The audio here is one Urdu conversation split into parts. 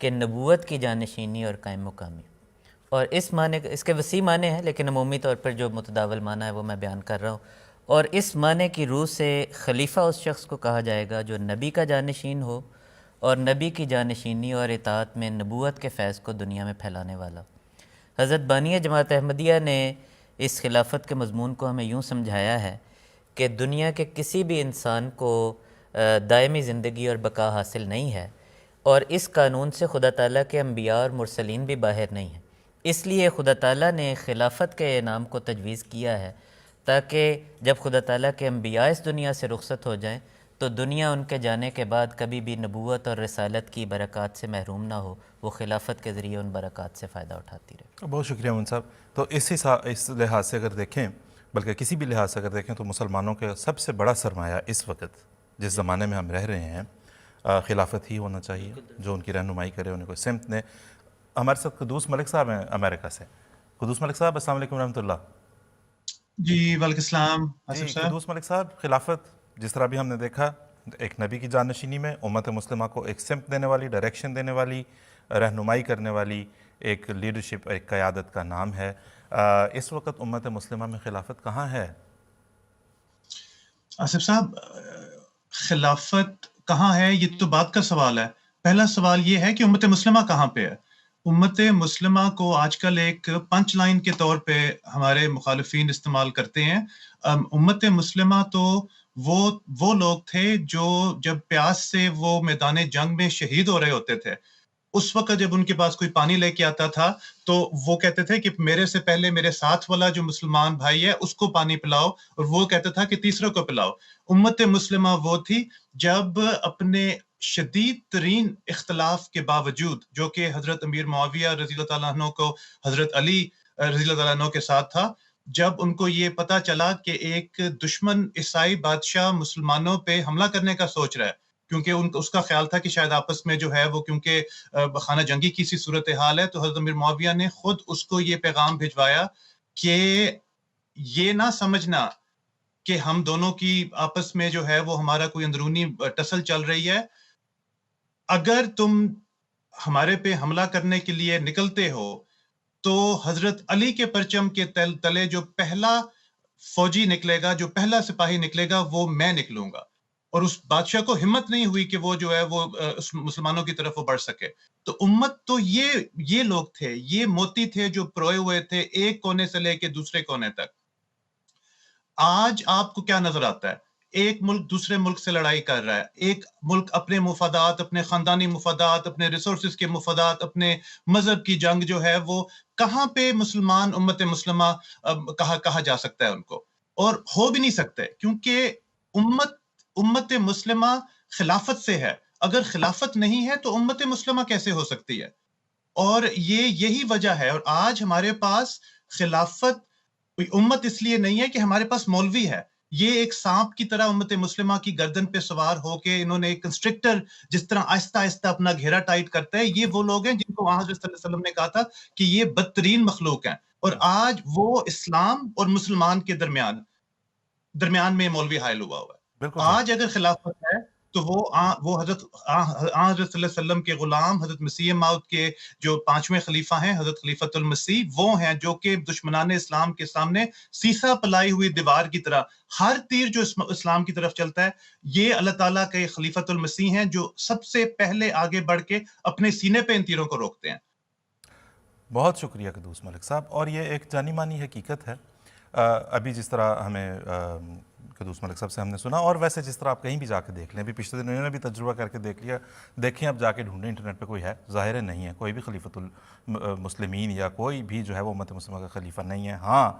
کہ نبوت کی جانشینی اور قائم مقامی. اور اس معنی اس کے وسیع معنی ہیں، لیکن عمومی طور پر جو متداول معنی ہے وہ میں بیان کر رہا ہوں. اور اس معنی کی روح سے خلیفہ اس شخص کو کہا جائے گا جو نبی کا جانشین ہو اور نبی کی جانشینی اور اطاعت میں نبوت کے فیض کو دنیا میں پھیلانے والا. حضرت بانی جماعت احمدیہ نے اس خلافت کے مضمون کو ہمیں یوں سمجھایا ہے کہ دنیا کے کسی بھی انسان کو دائمی زندگی اور بقا حاصل نہیں ہے، اور اس قانون سے خدا تعالیٰ کے انبیاء اور مرسلین بھی باہر نہیں ہیں. اس لیے خدا تعالیٰ نے خلافت کے انعام کو تجویز کیا ہے تاکہ جب خدا تعالیٰ کے انبیاء اس دنیا سے رخصت ہو جائیں تو دنیا ان کے جانے کے بعد کبھی بھی نبوت اور رسالت کی برکات سے محروم نہ ہو، وہ خلافت کے ذریعے ان برکات سے فائدہ اٹھاتی رہے. بہت شکریہ امن صاحب. تو اس لحاظ سے اگر دیکھیں، بلکہ کسی بھی لحاظ سے اگر دیکھیں، تو مسلمانوں کا سب سے بڑا سرمایہ اس وقت جس زمانے میں ہم رہ رہے ہیں خلافت ہی ہونا چاہیے، جو ان کی رہنمائی کرے، انہیں کوئی سمت نے. ہمارے ساتھ قدوس ملک صاحب ہیں امریکہ سے. قدوس ملک صاحب السلام علیکم ورحمۃ اللہ. جی وعلیکم السلام جی آصف صاحب. قدوس ملک صاحب، خلافت جس طرح بھی ہم نے دیکھا، ایک نبی کی جانشینی میں امت مسلمہ کو ایک سمت دینے والی، ڈائریکشن دینے والی، رہنمائی کرنے والی ایک لیڈرشپ، ایک قیادت کا نام ہے. اس وقت امت مسلمہ میں خلافت کہاں ہے؟ آصف صاحب، خلافت کہاں ہے یہ تو بات کا سوال ہے. پہلا سوال یہ ہے کہ امت مسلمہ کہاں پہ ہے. امت مسلمہ کو آج کل ایک پنچ لائن کے طور پہ ہمارے مخالفین استعمال کرتے ہیں. امت مسلمہ تو وہ لوگ تھے جو جب پیاس سے وہ میدان جنگ میں شہید ہو رہے ہوتے تھے، اس وقت جب ان کے پاس کوئی پانی لے کے آتا تھا تو وہ کہتے تھے کہ میرے سے پہلے میرے ساتھ والا جو مسلمان بھائی ہے اس کو پانی پلاؤ، اور وہ کہتا تھا کہ تیسروں کو پلاؤ. امت مسلمہ وہ تھی جب اپنے شدید ترین اختلاف کے باوجود، جو کہ حضرت امیر معاویہ رضی اللہ تعالیٰ عنہ کو حضرت علی رضی اللہ تعالیٰ عنہ کے ساتھ تھا، جب ان کو یہ پتا چلا کہ ایک دشمن عیسائی بادشاہ مسلمانوں پہ حملہ کرنے کا سوچ رہا ہے، کیونکہ اس کا خیال تھا کہ شاید آپس میں جو ہے وہ کیونکہ خانہ جنگی کی سی صورتحال ہے، تو حضرت امیر معاویہ نے خود اس کو یہ پیغام بھجوایا کہ یہ نہ سمجھنا کہ ہم دونوں کی آپس میں جو ہے وہ ہمارا کوئی اندرونی ٹسل چل رہی ہے. اگر تم ہمارے پہ حملہ کرنے کے لیے نکلتے ہو تو حضرت علی کے پرچم کے تلے جو پہلا فوجی نکلے گا، جو پہلا سپاہی نکلے گا، وہ میں نکلوں گا. اور اس بادشاہ کو ہمت نہیں ہوئی کہ وہ جو ہے وہ مسلمانوں کی طرف وہ بڑھ سکے. تو امت تو یہ لوگ تھے، یہ موتی تھے جو پروئے ہوئے تھے ایک کونے سے لے کے دوسرے کونے تک. آج آپ کو کیا نظر آتا ہے؟ ایک ملک دوسرے ملک سے لڑائی کر رہا ہے، ایک ملک اپنے مفادات، اپنے خاندانی مفادات، اپنے ریسورسز کے مفادات، اپنے مذہب کی جنگ جو ہے وہ کہاں پہ مسلمان امت مسلمہ کہا جا سکتا ہے ان کو؟ اور ہو بھی نہیں سکتے، کیونکہ امت مسلمہ خلافت سے ہے. اگر خلافت نہیں ہے تو امت مسلمہ کیسے ہو سکتی ہے؟ اور یہی وجہ ہے. اور آج ہمارے پاس خلافت امت اس لیے نہیں ہے کہ ہمارے پاس مولوی ہے. یہ ایک سانپ کی طرح امت مسلمہ کی گردن پہ سوار ہو کے انہوں نے ایک کنسٹرکٹر جس طرح آہستہ آہستہ اپنا گھیرا ٹائٹ کرتا ہے، یہ وہ لوگ ہیں جن کو وہاں حضرت صلی اللہ علیہ وسلم نے کہا تھا کہ یہ بدترین مخلوق ہیں. اور آج وہ اسلام اور مسلمان کے درمیان میں مولوی حائل ہوا ہے. آج اگر خلافت ہے تو وہ حضرت صلی اللہ علیہ وسلم کے غلام حضرت مسیح موعود کے جو پانچویں خلیفہ ہیں، حضرت خلیفۃ المسیح، وہ ہیں جو کہ دشمنان اسلام کے سامنے سیسا پلائی ہوئی دیوار کی طرح ہر تیر جو اسلام کی طرف چلتا ہے، یہ اللہ تعالیٰ کے خلیفۃ المسیح ہیں جو سب سے پہلے آگے بڑھ کے اپنے سینے پہ ان تیروں کو روکتے ہیں. بہت شکریہ قدوس ملک صاحب. اور یہ ایک جانی مانی حقیقت ہے. ابھی جس طرح ہمیں قدوس ملک صاحب سے ہم نے سنا، اور ویسے جس طرح آپ کہیں بھی جا کے دیکھ لیں، ابھی پچھلے دن انہوں نے بھی تجربہ کر کے دیکھ لیا، دیکھیں اب جا کے ڈھونڈیں انٹرنیٹ پہ کوئی ہے، ظاہر ہے نہیں ہے، کوئی بھی خلیفۃ المسلمین یا کوئی بھی جو ہے وہ امت مسلمہ کا خلیفہ نہیں ہے. ہاں،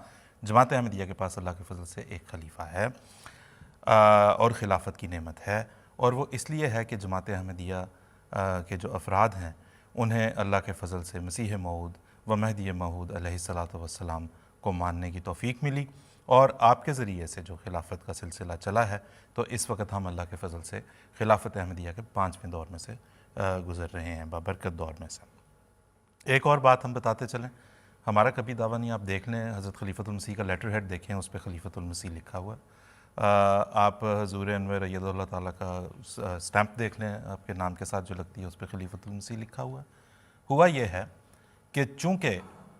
جماعت احمدیہ کے پاس اللہ کے فضل سے ایک خلیفہ ہے اور خلافت کی نعمت ہے، اور وہ اس لیے ہے کہ جماعت احمدیہ کے جو افراد ہیں انہیں اللہ کے فضل سے مسیح موعود و مہدی موعود علیہ الصلاۃ والسلام کو ماننے کی توفیق ملی، اور آپ کے ذریعے سے جو خلافت کا سلسلہ چلا ہے، تو اس وقت ہم اللہ کے فضل سے خلافت احمدیہ کے 5ویں دور میں سے گزر رہے ہیں، بابرکت دور میں سے. ایک اور بات ہم بتاتے چلیں، ہمارا کبھی دعویٰ نہیں، آپ دیکھ لیں حضرت خلیفۃ المسیح کا لیٹر ہیڈ دیکھیں، اس پہ خلیفۃ المسیح لکھا ہوا ہے. آپ حضور انور اید اللہ تعالیٰ کا سٹیمپ دیکھ لیں، آپ کے نام کے ساتھ جو لگتی ہے اس پہ خلیفۃ المسیح لکھا ہوا ہے۔ ہوا یہ ہے کہ چونکہ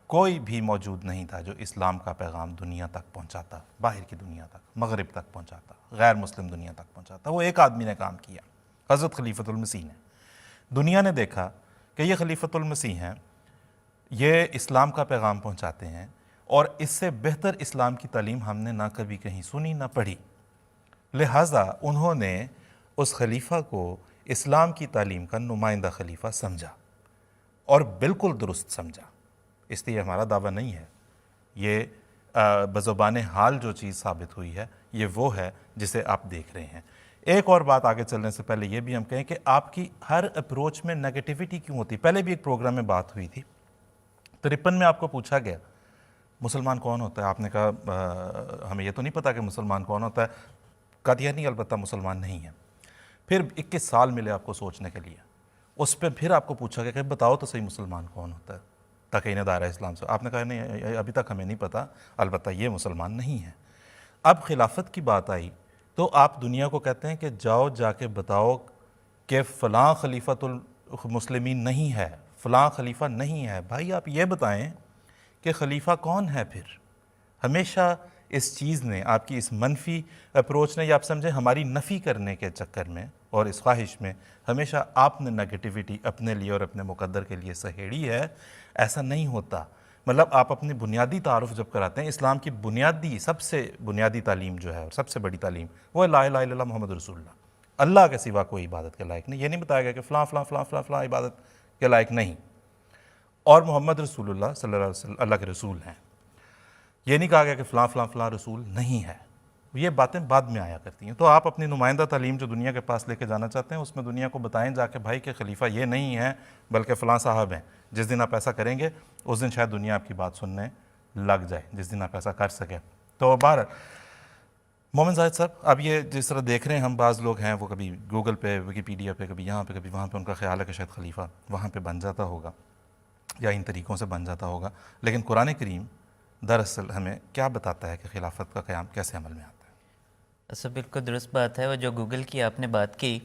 کوئی بھی موجود نہیں تھا جو اسلام کا پیغام دنیا تک پہنچاتا، باہر کی دنیا تک، مغرب تک پہنچاتا، غیر مسلم دنیا تک پہنچاتا، وہ ایک آدمی نے کام کیا، حضرت خلیفۃ المسیح نے۔ دنیا نے دیکھا کہ یہ خلیفۃ المسیح ہیں، یہ اسلام کا پیغام پہنچاتے ہیں، اور اس سے بہتر اسلام کی تعلیم ہم نے نہ کبھی کہیں سنی نہ پڑھی، لہٰذا انہوں نے اس خلیفہ کو اسلام کی تعلیم کا نمائندہ خلیفہ سمجھا، اور بالکل درست سمجھا۔ اس لیے ہمارا دعویٰ نہیں ہے، یہ بزبان حال جو چیز ثابت ہوئی ہے یہ وہ ہے جسے آپ دیکھ رہے ہیں۔ ایک اور بات آگے چلنے سے پہلے یہ بھی ہم کہیں کہ آپ کی ہر اپروچ میں نیگیٹیوٹی کیوں ہوتی ہے؟ پہلے بھی ایک پروگرام میں بات ہوئی تھی، 53 میں آپ کو پوچھا گیا مسلمان کون ہوتا ہے، آپ نے کہا ہمیں یہ تو نہیں پتا کہ مسلمان کون ہوتا ہے، قادیانی البتہ مسلمان نہیں ہے۔ پھر 21 سال ملے آپ کو سوچنے کے لیے، اس پہ پھر آپ کو پوچھا گیا کہ بتاؤ تو صحیح مسلمان کون ہوتا ہے تقین دائرہ اسلام سے، آپ نے کہا نہیں ابھی تک ہمیں نہیں پتا، البتہ یہ مسلمان نہیں ہے۔ اب خلافت کی بات آئی تو آپ دنیا کو کہتے ہیں کہ جاؤ جا کے بتاؤ کہ فلاں خلیفۃ المسلمین نہیں ہے، فلاں خلیفہ نہیں ہے۔ بھائی آپ یہ بتائیں کہ خلیفہ کون ہے پھر؟ ہمیشہ اس چیز نے، آپ کی اس منفی اپروچ نے، یا آپ سمجھیں ہماری نفی کرنے کے چکر میں اور اس خواہش میں، ہمیشہ آپ نے نیگیٹیوٹی اپنے لیے اور اپنے مقدر کے لیے سہیڑی ہے۔ ایسا نہیں ہوتا۔ مطلب آپ اپنی بنیادی تعارف جب کراتے ہیں، اسلام کی بنیادی سب سے بنیادی تعلیم جو ہے اور سب سے بڑی تعلیم وہ ہے لا الہ الا اللہ محمد رسول اللہ، اللہ کے سوا کوئی عبادت کے لائق نہیں۔ یہ نہیں بتایا گیا کہ فلاں فلاں فلاں فلاں فلاں عبادت کے لائق نہیں، اور محمد رسول اللہ صلی اللہ علیہ وسلم اللہ کے رسول ہیں۔ یہ نہیں کہا گیا کہ فلاں فلاں فلاں رسول نہیں ہے، یہ باتیں بعد میں آیا کرتی ہیں۔ تو آپ اپنی نمائندہ تعلیم جو دنیا کے پاس لے کے جانا چاہتے ہیں، اس میں دنیا کو بتائیں جا کے بھائی کہ خلیفہ یہ نہیں ہے بلکہ فلاں صاحب ہیں۔ جس دن آپ ایسا کریں گے اس دن شاید دنیا آپ کی بات سننے لگ جائے، جس دن آپ ایسا کر سکیں۔ تو بہرحال مومن زاہد صاحب، اب یہ جس طرح دیکھ رہے ہیں ہم، بعض لوگ ہیں وہ کبھی گوگل پہ، ویکیپیڈیا پہ، کبھی یہاں پہ کبھی وہاں پہ، ان کا خیال ہے کہ شاید خلیفہ وہاں پہ بن جاتا ہوگا یا ان طریقوں سے بن جاتا ہوگا، لیکن قرآن کریم دراصل ہمیں کیا بتاتا ہے کہ خلافت کا قیام کیسے عمل میں آتا ہے؟ ایسا بالکل درست بات ہے، وہ جو گوگل کی آپ نے بات کی،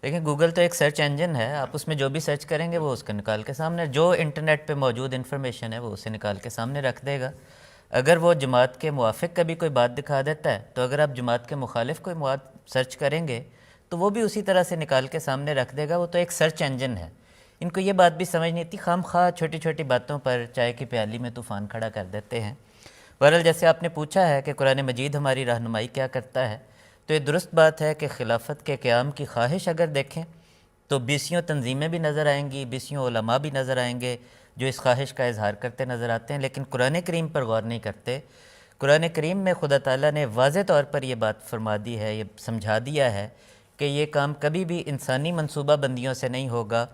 دیکھیں گوگل تو ایک سرچ انجن ہے، آپ اس میں جو بھی سرچ کریں گے وہ اس کو نکال کے سامنے، جو انٹرنیٹ پہ موجود انفارمیشن ہے وہ اسے نکال کے سامنے رکھ دے گا۔ اگر وہ جماعت کے موافق کبھی کوئی بات دکھا دیتا ہے تو اگر آپ جماعت کے مخالف کوئی مواد سرچ کریں گے تو وہ بھی اسی طرح سے نکال کے سامنے رکھ دے گا۔ وہ تو ایک سرچ انجن ہے۔ ان کو یہ بات بھی سمجھ نہیں تھی، خام خواہ چھوٹی چھوٹی باتوں پر چائے کی پیالی میں طوفان کھڑا کر دیتے ہیں۔ بہرحال جیسے آپ نے پوچھا ہے کہ قرآن مجید ہماری رہنمائی کیا کرتا ہے، تو یہ درست بات ہے کہ خلافت کے قیام کی خواہش اگر دیکھیں تو بیسیوں تنظیمیں بھی نظر آئیں گی، بیسیوں علماء بھی نظر آئیں گے جو اس خواہش کا اظہار کرتے نظر آتے ہیں، لیکن قرآن کریم پر غور نہیں کرتے۔ قرآن کریم میں خدا تعالیٰ نے واضح طور پر یہ بات فرما دی ہے، یہ سمجھا دیا ہے کہ یہ کام کبھی بھی انسانی منصوبہ بندیوں سے نہیں ہوگا،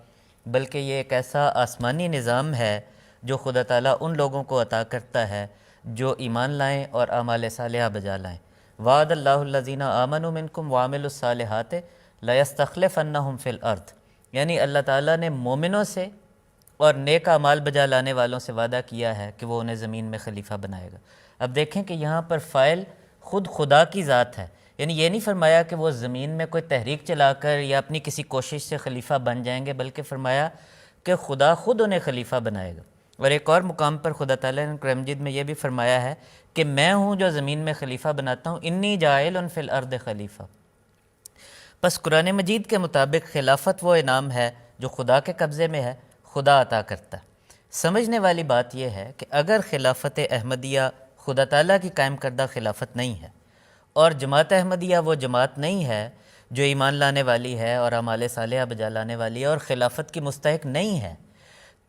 بلکہ یہ ایک ایسا آسمانی نظام ہے جو خدا تعالیٰ ان لوگوں کو عطا کرتا ہے جو ایمان لائیں اور اعمال صالحہ بجا لائیں۔ وعد اللہ الذین آمنوا منکم وعملوا الصالحات لیستخلفنہم فی الارض، یعنی اللہ تعالیٰ نے مومنوں سے اور نیک اعمال بجا لانے والوں سے وعدہ کیا ہے کہ وہ انہیں زمین میں خلیفہ بنائے گا۔ اب دیکھیں کہ یہاں پر فاعل خود خدا کی ذات ہے، یعنی یہ نہیں فرمایا کہ وہ زمین میں کوئی تحریک چلا کر یا اپنی کسی کوشش سے خلیفہ بن جائیں گے، بلکہ فرمایا کہ خدا خود انہیں خلیفہ بنائے گا۔ اور ایک اور مقام پر خدا تعالیٰ نے قرآن مجید میں یہ بھی فرمایا ہے کہ میں ہوں جو زمین میں خلیفہ بناتا ہوں، انی جاعل فی الارض خلیفہ۔ بس قرآن مجید کے مطابق خلافت وہ انعام ہے جو خدا کے قبضے میں ہے، خدا عطا کرتا ہے۔ سمجھنے والی بات یہ ہے کہ اگر خلافت احمدیہ خدا تعالیٰ کی قائم کردہ خلافت نہیں ہے، اور جماعت احمدیہ وہ جماعت نہیں ہے جو ایمان لانے والی ہے اور اعمال صالحہ بجا لانے والی ہے اور خلافت کی مستحق نہیں ہے،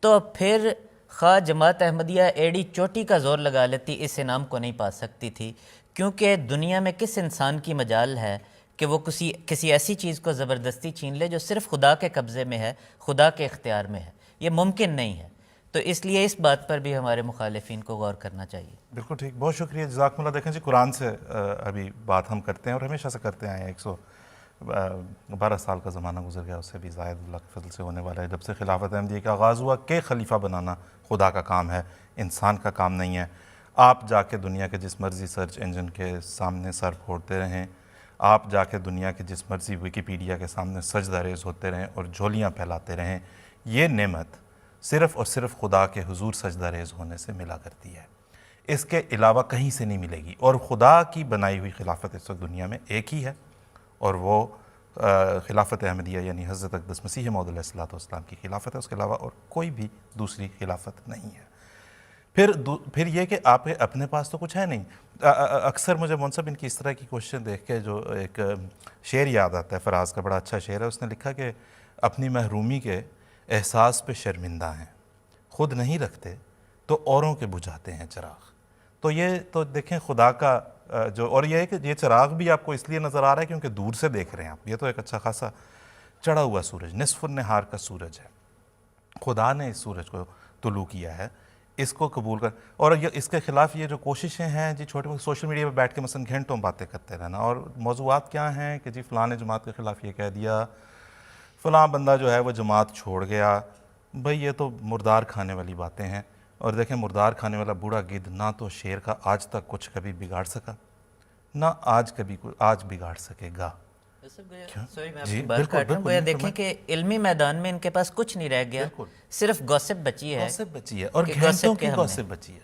تو پھر خواہ جماعت احمدیہ ایڑی چوٹی کا زور لگا لیتی، اس انعام کو نہیں پا سکتی تھی، کیونکہ دنیا میں کس انسان کی مجال ہے کہ وہ کسی ایسی چیز کو زبردستی چھین لے جو صرف خدا کے قبضے میں ہے، خدا کے اختیار میں ہے، یہ ممکن نہیں ہے۔ تو اس لیے اس بات پر بھی ہمارے مخالفین کو غور کرنا چاہیے۔ بالکل ٹھیک، بہت شکریہ، جزاکم اللہ۔ دیکھیں جی، قرآن سے ابھی بات ہم کرتے ہیں اور ہمیشہ سے کرتے آئے ہیں، 112 سال کا زمانہ گزر گیا، اس سے بھی زائد اللہ کے فضل سے ہونے والا ہے، جب سے خلافت احمدیہ کا آغاز ہوا کہ خلیفہ بنانا خدا کا کام ہے، انسان کا کام نہیں ہے۔ آپ جا کے دنیا کے جس مرضی سرچ انجن کے سامنے سر پھوڑتے رہیں، آپ جا کے دنیا کے جس مرضی ویکیپیڈیا کے سامنے سجدہ ریز ہوتے رہیں اور جھولیاں پھیلاتے رہیں، یہ نعمت صرف اور صرف خدا کے حضور سجدہ ریز ہونے سے ملا کرتی ہے، اس کے علاوہ کہیں سے نہیں ملے گی۔ اور خدا کی بنائی ہوئی خلافت اس وقت دنیا میں ایک ہی ہے، اور وہ خلافت احمدیہ یعنی حضرت اقدس مسیح موعود علیہ الصلوۃ والسلام کی خلافت ہے، اس کے علاوہ اور کوئی بھی دوسری خلافت نہیں ہے۔ پھر یہ کہ آپ اپنے پاس تو کچھ ہے نہیں۔ اکثر مجھے منصب ان کی اس طرح کی کوششیں دیکھ کے جو ایک شعر یاد آتا ہے، فراز کا بڑا اچھا شعر ہے، اس نے لکھا کہ اپنی محرومی کے احساس پہ شرمندہ ہیں، خود نہیں رکھتے تو اوروں کے بجھاتے ہیں چراغ۔ تو یہ تو دیکھیں خدا کا جو، اور یہ ہے کہ یہ چراغ بھی آپ کو اس لیے نظر آ رہا ہے کیونکہ دور سے دیکھ رہے ہیں آپ، یہ تو ایک اچھا خاصا چڑھا ہوا سورج، نصف النہار کا سورج ہے، خدا نے اس سورج کو طلوع کیا ہے، اس کو قبول کر۔ اور اس کے خلاف یہ جو کوششیں ہیں جی، چھوٹے موٹے سوشل میڈیا پہ بیٹھ کے مثلا گھنٹوں باتیں کرتے رہنا، اور موضوعات کیا ہیں کہ جی فلاں نے جماعت کے خلاف یہ کہہ دیا، فلاں بندہ جو ہے وہ جماعت چھوڑ گیا۔ بھئی یہ تو مردار کھانے والی باتیں ہیں، اور دیکھیں مردار کھانے والا بوڑھا گدھ نہ تو شیر کا آج تک کچھ کبھی بگاڑ سکا، نہ آج بگاڑ سکے گا۔ سوری میں آپ جی کی بات بالکل کاٹ رہا ہوں، گویا دیکھیں کہ علمی میدان میں ان کے پاس کچھ نہیں رہ گیا، صرف گوسپ بچی ہے، گوسپ بچی ہے، اور کہ گھنٹوں gossip کی کے ہم گوسپ نے بچی ہے،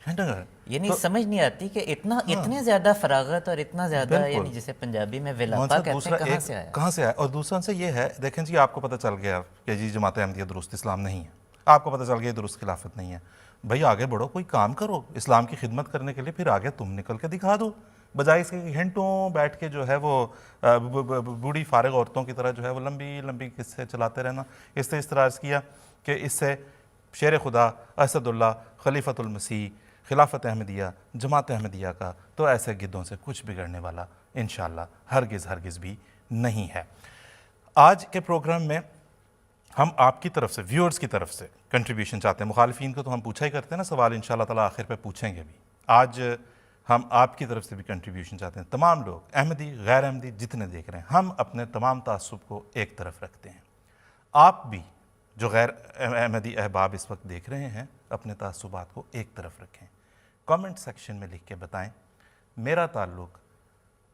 گھنٹوں کا۔ یعنی سمجھ نہیں آتی کہ اتنے زیادہ فراغت اور اتنا زیادہ، یعنی جسے پنجابی میں ولاپا کہتے ہیں، کہاں سے آیا؟ کہاں سے آیا؟ اور دوسرا سے یہ ہے، دیکھیں جی آپ کو پتہ چل گیا کہ جی جماعت احمدیہ درست اسلام نہیں ہے، آپ کو پتہ چل گیا درست خلافت نہیں ہے، بھئی آگے بڑھو، کوئی کام کرو اسلام کی خدمت کرنے کے لیے، پھر آگے تم نکل کے دکھا دو، بجائے اس کے گھنٹوں بیٹھ کے جو ہے وہ بوڑھی فارغ عورتوں کی طرح جو ہے وہ لمبی لمبی قصے چلاتے رہنا۔ اس طرح عرض کیا کہ اس سے شیر خدا، اسد اللہ، خلیفۃ المسیح، خلافت احمدیہ، جماعت احمدیہ کا تو ایسے گدوں سے کچھ بگڑنے والا انشاءاللہ ہرگز بھی نہیں ہے۔ آج کے پروگرام میں ہم آپ کی طرف سے، ویورز کی طرف سے کنٹریبیوشن چاہتے ہیں۔ مخالفین کو تو ہم پوچھا ہی کرتے ہیں نا سوال، انشاءاللہ تعالیٰ آخر پہ پوچھیں گے بھی۔ آج ہم آپ کی طرف سے بھی کنٹریبیوشن چاہتے ہیں، تمام لوگ احمدی غیر احمدی جتنے دیکھ رہے ہیں، ہم اپنے تمام تعصب کو ایک طرف رکھتے ہیں۔ آپ بھی جو غیر احمدی احباب اس وقت دیکھ رہے ہیں، اپنے تعصبات کو ایک طرف رکھیں، کامنٹ سیکشن میں لکھ کے بتائیں میرا تعلق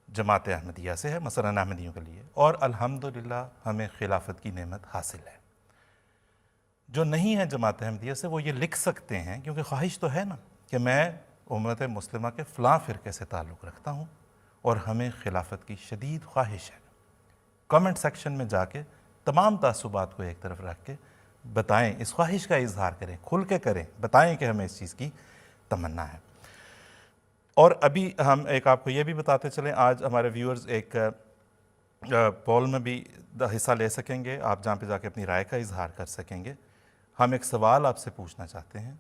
جماعت احمدیہ سے ہے، مثلا احمدیوں کے لیے، اور الحمدللہ ہمیں خلافت کی نعمت حاصل ہے۔ جو نہیں ہے جماعت احمدیہ سے وہ یہ لکھ سکتے ہیں، کیونکہ خواہش تو ہے نا کہ میں امت مسلمہ کے فلاں فرقے سے تعلق رکھتا ہوں اور ہمیں خلافت کی شدید خواہش ہے۔ کامنٹ سیکشن میں جا کے تمام تعصبات کو ایک طرف رکھ کے بتائیں، اس خواہش کا اظہار کریں، کھل کے کریں، بتائیں کہ ہمیں اس چیز کی تمنا ہے۔ اور ابھی ہم ایک آپ کو یہ بھی بتاتے چلیں، آج ہمارے ویورز ایک پول میں بھی حصہ لے سکیں گے، آپ جہاں پہ جا کے اپنی رائے کا اظہار کر سکیں گے۔ ہم ایک سوال آپ سے پوچھنا چاہتے ہیں،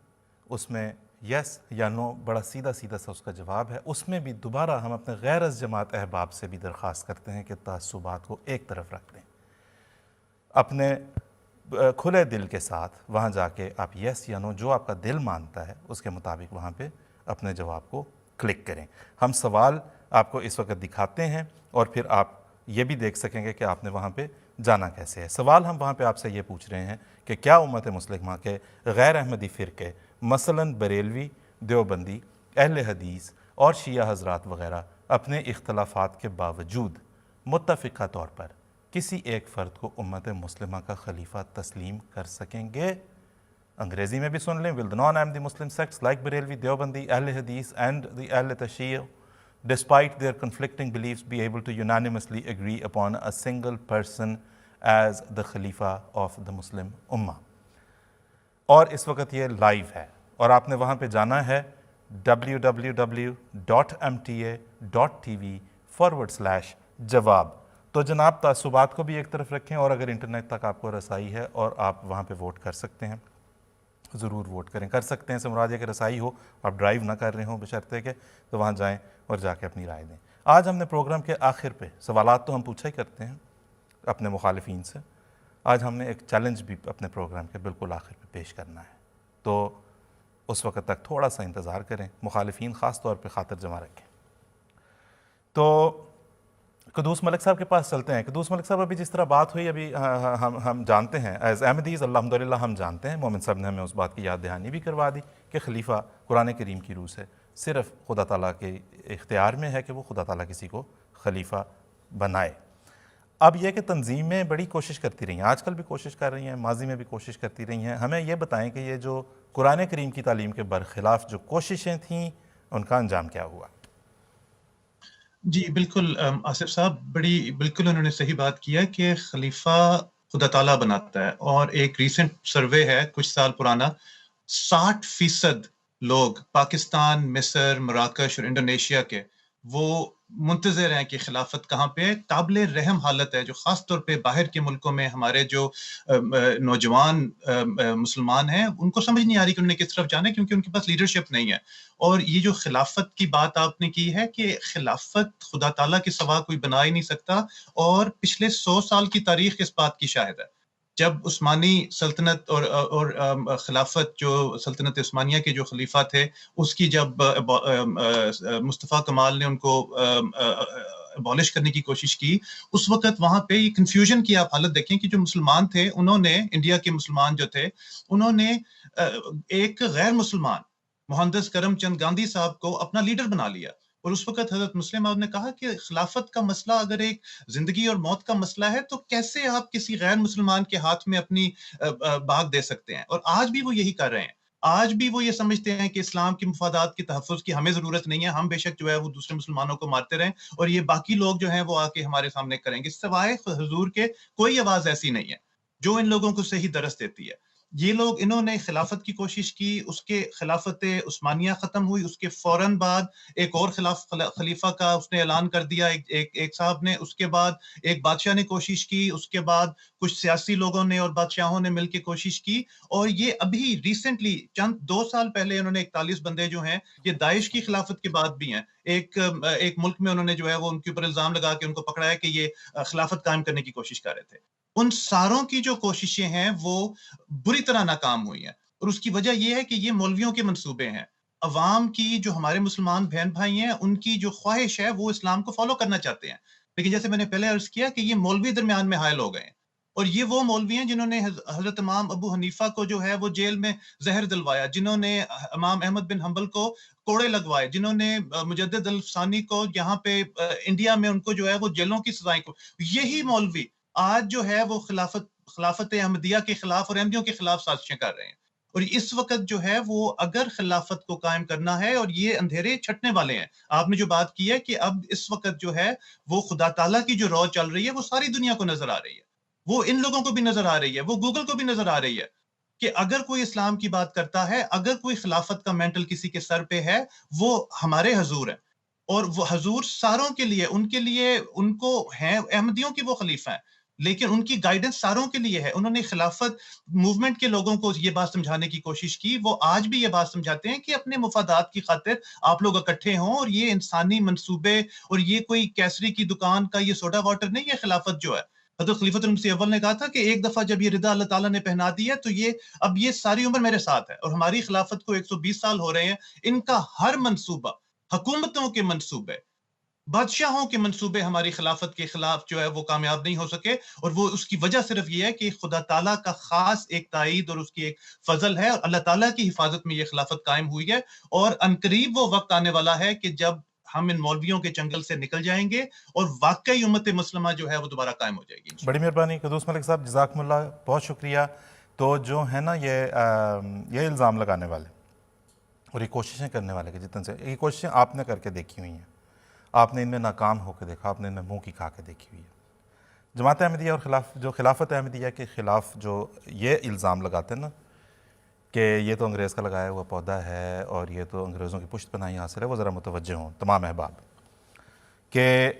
اس میں یس یا نو بڑا سیدھا سا اس کا جواب ہے۔ اس میں بھی دوبارہ ہم اپنے غیر از جماعت احباب سے بھی درخواست کرتے ہیں کہ تعصبات کو ایک طرف رکھ دیں، اپنے کھلے دل کے ساتھ وہاں جا کے آپ یس یا نو جو آپ کا دل مانتا ہے اس کے مطابق وہاں پہ اپنے جواب کو کلک کریں۔ ہم سوال آپ کو اس وقت دکھاتے ہیں اور پھر آپ یہ بھی دیکھ سکیں گے کہ آپ نے وہاں پہ جانا کیسے ہے۔ سوال ہم وہاں پہ آپ سے یہ پوچھ رہے ہیں کہ کیا امت مسلمہ کے غیر احمدی فرقے مثلاً بریلوی، دیوبندی، اہل حدیث اور شیعہ حضرات وغیرہ اپنے اختلافات کے باوجود متفقہ طور پر کسی ایک فرد کو امت مسلمہ کا خلیفہ تسلیم کر سکیں گے؟ انگریزی میں بھی سن لیں. will the non-Ahmadi Muslim sects like Barelvi, Deobandi, Ahl Hadith and the Ahl Tashayyu, despite their conflicting beliefs, be able to unanimously agree upon a single person as the Khalifa of the Muslim Ummah. اور اس وقت یہ لائیو ہے اور آپ نے وہاں پہ جانا ہے www.mta.tv/جواب. تو جناب تعصبات کو بھی ایک طرف رکھیں اور اگر انٹرنیٹ تک آپ کو رسائی ہے اور آپ وہاں پہ ووٹ کر سکتے ہیں ضرور ووٹ کریں. کر سکتے ہیں سے مراد یہ کہ رسائی ہو, آپ ڈرائیو نہ کر رہے ہوں بشرطے کہ, تو وہاں جائیں اور جا کے اپنی رائے دیں. آج ہم نے پروگرام کے آخر پہ سوالات تو ہم پوچھا ہی کرتے ہیں اپنے مخالفین سے, آج ہم نے ایک چیلنج بھی اپنے پروگرام کے بالکل آخر پہ پیش کرنا ہے, تو اس وقت تک تھوڑا سا انتظار کریں. مخالفین خاص طور پہ خاطر جمع رکھیں. تو قدوس ملک صاحب کے پاس چلتے ہیں. قدوس ملک صاحب ابھی جس طرح بات ہوئی ابھی ہم جانتے ہیں ایز احمدیز الحمدللہ ہم جانتے ہیں, مومن صاحب نے ہمیں اس بات کی یاد دہانی بھی کروا دی کہ خلیفہ قرآن کریم کی روح سے صرف خدا تعالیٰ کے اختیار میں ہے کہ وہ خدا تعالیٰ کسی کو خلیفہ بنائے. اب یہ کہ تنظیمیں بڑی کوشش کرتی رہی ہیں, آج کل بھی کوشش کر رہی ہیں, ماضی میں بھی کوشش کرتی رہی ہیں. ہمیں یہ بتائیں کہ یہ جو قرآن کریم کی تعلیم کے برخلاف جو کوششیں تھیں ان کا انجام کیا ہوا؟ جی بالکل آصف صاحب, بالکل انہوں نے صحیح بات کیا کہ خلیفہ خدا تعالیٰ بناتا ہے, اور ایک ریسنٹ سروے ہے کچھ سال پرانا, 60% لوگ پاکستان, مصر, مراکش اور انڈونیشیا کے وہ منتظر ہیں کہ خلافت کہاں پہ. قابل رحم حالت ہے جو خاص طور پہ باہر کے ملکوں میں ہمارے جو نوجوان مسلمان ہیں ان کو سمجھ نہیں آ رہی کہ انہوں نے کس طرف جانا ہے, کیونکہ ان کے پاس لیڈرشپ نہیں ہے. اور یہ جو خلافت کی بات آپ نے کی ہے کہ خلافت خدا تعالیٰ کے سوا کوئی بنا ہی نہیں سکتا, اور پچھلے 100 سال کی تاریخ اس بات کی شاہد ہے. جب عثمانی سلطنت اور خلافت جو سلطنت عثمانیہ کے جو خلیفہ تھے اس کی جب مصطفیٰ کمال نے ان کو ابالش کرنے کی کوشش کی, اس وقت وہاں پہ یہ کنفیوژن کی آپ حالت دیکھیں کہ جو مسلمان تھے انہوں نے, انڈیا کے مسلمان جو تھے انہوں نے ایک غیر مسلمان مہندس کرم چند گاندھی صاحب کو اپنا لیڈر بنا لیا. اور اس وقت حضرت مسلم موعود نے کہا کہ خلافت کا مسئلہ اگر ایک زندگی اور موت کا مسئلہ ہے تو کیسے آپ کسی غیر مسلمان کے ہاتھ میں اپنی باغ دے سکتے ہیں. اور آج بھی وہ یہی کر رہے ہیں, آج بھی وہ یہ سمجھتے ہیں کہ اسلام کے مفادات کے تحفظ کی ہمیں ضرورت نہیں ہے, ہم بے شک جو ہے وہ دوسرے مسلمانوں کو مارتے رہیں اور یہ باقی لوگ جو ہیں وہ آ کے ہمارے سامنے کریں گے. سوائے حضور کے کوئی آواز ایسی نہیں ہے جو ان لوگوں کو صحیح درس دیتی ہے. یہ لوگ, انہوں نے خلافت کی کوشش کی, اس کے خلافت عثمانیہ ختم ہوئی, اس کے فوراً بعد ایک اور خلیفہ کا اس نے اعلان کر دیا ایک صاحب نے, اس کے بعد ایک بادشاہ نے کوشش کی, اس کے بعد کچھ سیاسی لوگوں نے اور بادشاہوں نے مل کے کوشش کی, اور یہ ابھی ریسنٹلی چند 2 سال پہلے انہوں نے 41 بندے جو ہیں یہ داعش کی خلافت کے بعد بھی ہیں, ایک ملک میں انہوں نے جو ہے وہ ان کے اوپر الزام لگا کے ان کو پکڑا ہے کہ یہ خلافت قائم کرنے کی کوشش کر رہے تھے. ان ساروں کی جو کوششیں ہیں وہ بری طرح ناکام ہوئی ہیں, اور اس کی وجہ یہ ہے کہ یہ مولویوں کے منصوبے ہیں. عوام کی, جو ہمارے مسلمان بہن بھائی ہیں, ان کی جو خواہش ہے وہ اسلام کو فالو کرنا چاہتے ہیں, لیکن جیسے میں نے پہلے عرض کیا کہ یہ مولوی درمیان میں حائل ہو گئے ہیں, اور یہ وہ مولوی ہیں جنہوں نے حضرت امام ابو حنیفہ کو جو ہے وہ جیل میں زہر دلوایا, جنہوں نے امام احمد بن حنبل کو کوڑے لگوائے, جنہوں نے مجدد الفسانی کو یہاں پہ انڈیا میں ان کو جو ہے وہ جیلوں کی سزائیں کو, یہی مولوی آج جو ہے وہ خلافت احمدیہ کے خلاف اور احمدیوں کے خلاف سازشیں کر رہے ہیں. اور اس وقت جو ہے وہ اگر خلافت کو قائم کرنا ہے, اور یہ اندھیرے چھٹنے والے ہیں, آپ نے جو بات کی ہے کہ اب اس وقت جو ہے وہ خدا تعالیٰ کی جو روح چل رہی ہے وہ ساری دنیا کو نظر آ رہی ہے, وہ ان لوگوں کو بھی نظر آ رہی ہے, وہ گوگل کو بھی نظر آ رہی ہے کہ اگر کوئی اسلام کی بات کرتا ہے, اگر کوئی خلافت کا مینٹل کسی کے سر پہ ہے, وہ ہمارے حضور ہیں, اور وہ حضور ساروں کے لیے, ان کے لیے, ان کو ہیں احمدیوں کے وہ خلیفہ ہیں, لیکن ان کی گائیڈنس ساروں کے لیے ہے. انہوں نے خلافت موومنٹ کے لوگوں کو یہ بات سمجھانے کی کوشش کی, وہ آج بھی یہ بات سمجھاتے ہیں کہ اپنے مفادات کی خاطر آپ لوگ اکٹھے ہوں, اور یہ انسانی منصوبے, اور یہ کوئی کیسری کی دکان کا یہ سوڈا واٹر نہیں ہے. خلافت جو ہے, حضرت خلیفۃ المسیح اول نے کہا تھا کہ ایک دفعہ جب یہ رضا اللہ تعالیٰ نے پہنا دی ہے تو اب یہ ساری عمر میرے ساتھ ہے, اور ہماری خلافت کو 120 سال ہو رہے ہیں. ان کا ہر منصوبہ, حکومتوں کے منصوبے, بادشاہوں کے منصوبے ہماری خلافت کے خلاف جو ہے وہ کامیاب نہیں ہو سکے, اور وہ اس کی وجہ صرف یہ ہے کہ خدا تعالیٰ کا خاص ایک تائید اور اس کی ایک فضل ہے, اور اللہ تعالیٰ کی حفاظت میں یہ خلافت قائم ہوئی ہے. اور عنقریب وہ وقت آنے والا ہے کہ جب ہم ان مولویوں کے جنگل سے نکل جائیں گے اور واقعی امت مسلمہ جو ہے وہ دوبارہ قائم ہو جائے گی. بڑی مہربانی قدوس ملک صاحب, جزاکم اللہ, بہت شکریہ. تو جو ہے نا یہ الزام لگانے والے اور یہ کوششیں کرنے والے کے جتنے سے, یہ کوششیں آپ نے کر کے دیکھی ہوئی ہیں, آپ نے ان میں ناکام ہو کے دیکھا, آپ نے ان میں منہ کی کھا کے دیکھی ہوئی ہے. جماعت احمدیہ اور جو خلافت احمدیہ کے خلاف جو یہ الزام لگاتے ہیں نا کہ یہ تو انگریز کا لگایا ہوا پودا ہے اور یہ تو انگریزوں کی پشت پناہی حاصل ہے, وہ ذرا متوجہ ہوں تمام احباب کہ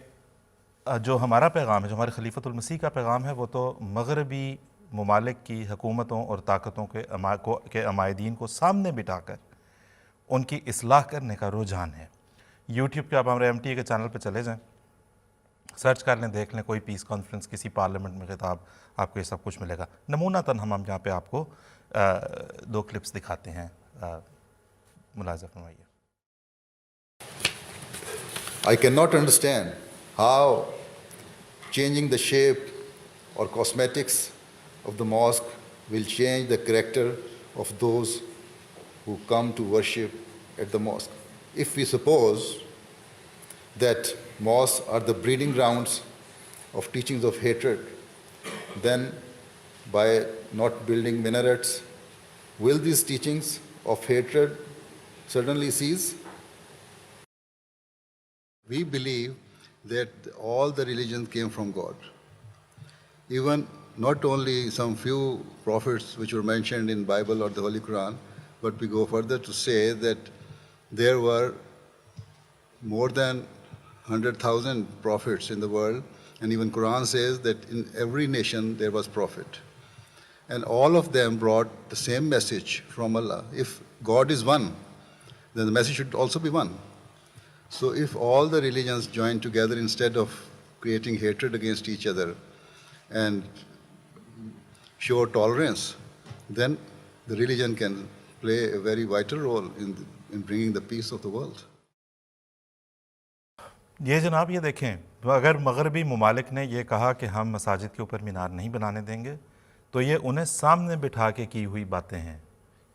جو ہمارا پیغام ہے, جو ہمارے خلیفۃ المسیح کا پیغام ہے, وہ تو مغربی ممالک کی حکومتوں اور طاقتوں کے عمائدین کو سامنے بٹھا کر ان کی اصلاح کرنے کا رجحان ہے. یوٹیوب پہ آپ ہمارے MTA کے چینل پہ چلے جائیں, سرچ کر لیں, دیکھ لیں, کوئی پیس کانفرنس, کسی پارلیمنٹ میں خطاب, آپ کو یہ سب کچھ ملے گا. نمونتاً ہم یہاں پہ آپ کو 2 کلپس دکھاتے ہیں, ملاحظہ فرمائیے. I cannot understand how changing the shape or cosmetics of the mosque will change the character of those who come to worship at the mosque. If we suppose that mosques are the breeding grounds of teachings of hatred, then by not building minarets, will these teachings of hatred suddenly cease? We believe that all the religions came from God. Even not only some few prophets which were mentioned in Bible or the Holy Quran, but we go further to say that there were more than 100,000 prophets in the world, and even Quran says that in every nation there was prophet. And all of them brought the same message from Allah. If God is one, then the message should also be one. So if all the religions join together instead of creating hatred against each other and show tolerance, then the religion can play a very vital role in bringing the peace of the world. یہ جناب یہ دیکھیں، اگر مغربی ممالک نے یہ کہا کہ ہم مساجد کے اوپر مینار نہیں بنانے دیں گے تو یہ انہیں سامنے بٹھا کے کی ہوئی باتیں ہیں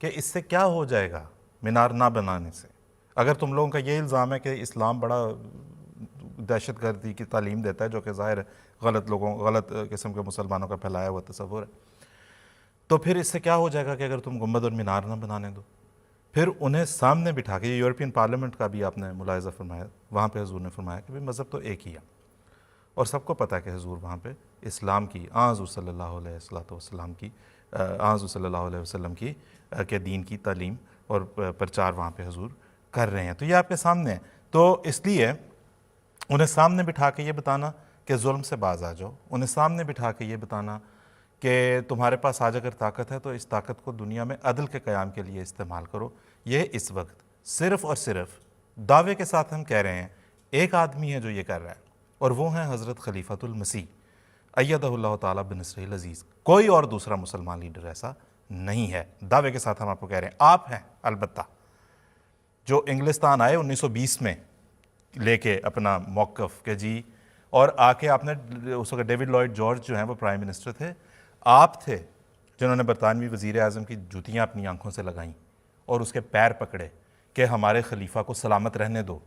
کہ اس سے کیا ہو جائے گا مینار نہ بنانے سے۔ اگر تم لوگوں کا یہ الزام ہے کہ اسلام بڑا دہشت گردی کی تعلیم دیتا ہے، جو کہ ظاہر غلط قسم کے مسلمانوں کا پھیلایا ہوا تصور ہے، تو پھر اس سے کیا ہو جائے گا کہ اگر تم گنبد اور مینار نہ بنانے دو؟ پھر انہیں سامنے بٹھا کے، یہ یورپین پارلیمنٹ کا بھی آپ نے ملاحظہ فرمایا، وہاں پہ حضور نے فرمایا کہ مذہب تو ایک ہی ہے، اور سب کو پتہ ہے کہ حضور وہاں پہ اسلام کی، حضور صلی اللہ علیہ وسلم کی، حضور صلی اللہ علیہ وسلم کی کہ دین کی تعلیم اور پرچار وہاں پہ حضور کر رہے ہیں، تو یہ آپ کے سامنے ہے۔ تو اس لیے انہیں سامنے بٹھا کے یہ بتانا کہ ظلم سے باز آ جاؤ، انہیں سامنے بٹھا کے یہ بتانا کہ تمہارے پاس آج اگر طاقت ہے تو اس طاقت کو دنیا میں عدل کے قیام کے لیے استعمال کرو، یہ اس وقت صرف اور صرف دعوے کے ساتھ ہم کہہ رہے ہیں ایک آدمی ہے جو یہ کر رہا ہے، اور وہ ہیں حضرت خلیفۃ المسیح ایدہ اللہ تعالیٰ بنصرہ العزیز۔ کوئی اور دوسرا مسلمان لیڈر ایسا نہیں ہے، دعوے کے ساتھ ہم آپ کو کہہ رہے ہیں۔ آپ ہیں البتہ جو انگلستان آئے 1920 میں لے کے اپنا موقف کہ جی، اور آ کے آپ نے اس وقت ڈیوڈ لائیڈ جارج جو ہیں وہ پرائم منسٹر تھے، آپ تھے جنہوں نے برطانوی وزیر اعظم کی جوتیاں اپنی آنکھوں سے لگائیں اور اس کے پیر پکڑے کہ ہمارے خلیفہ کو سلامت رہنے دو،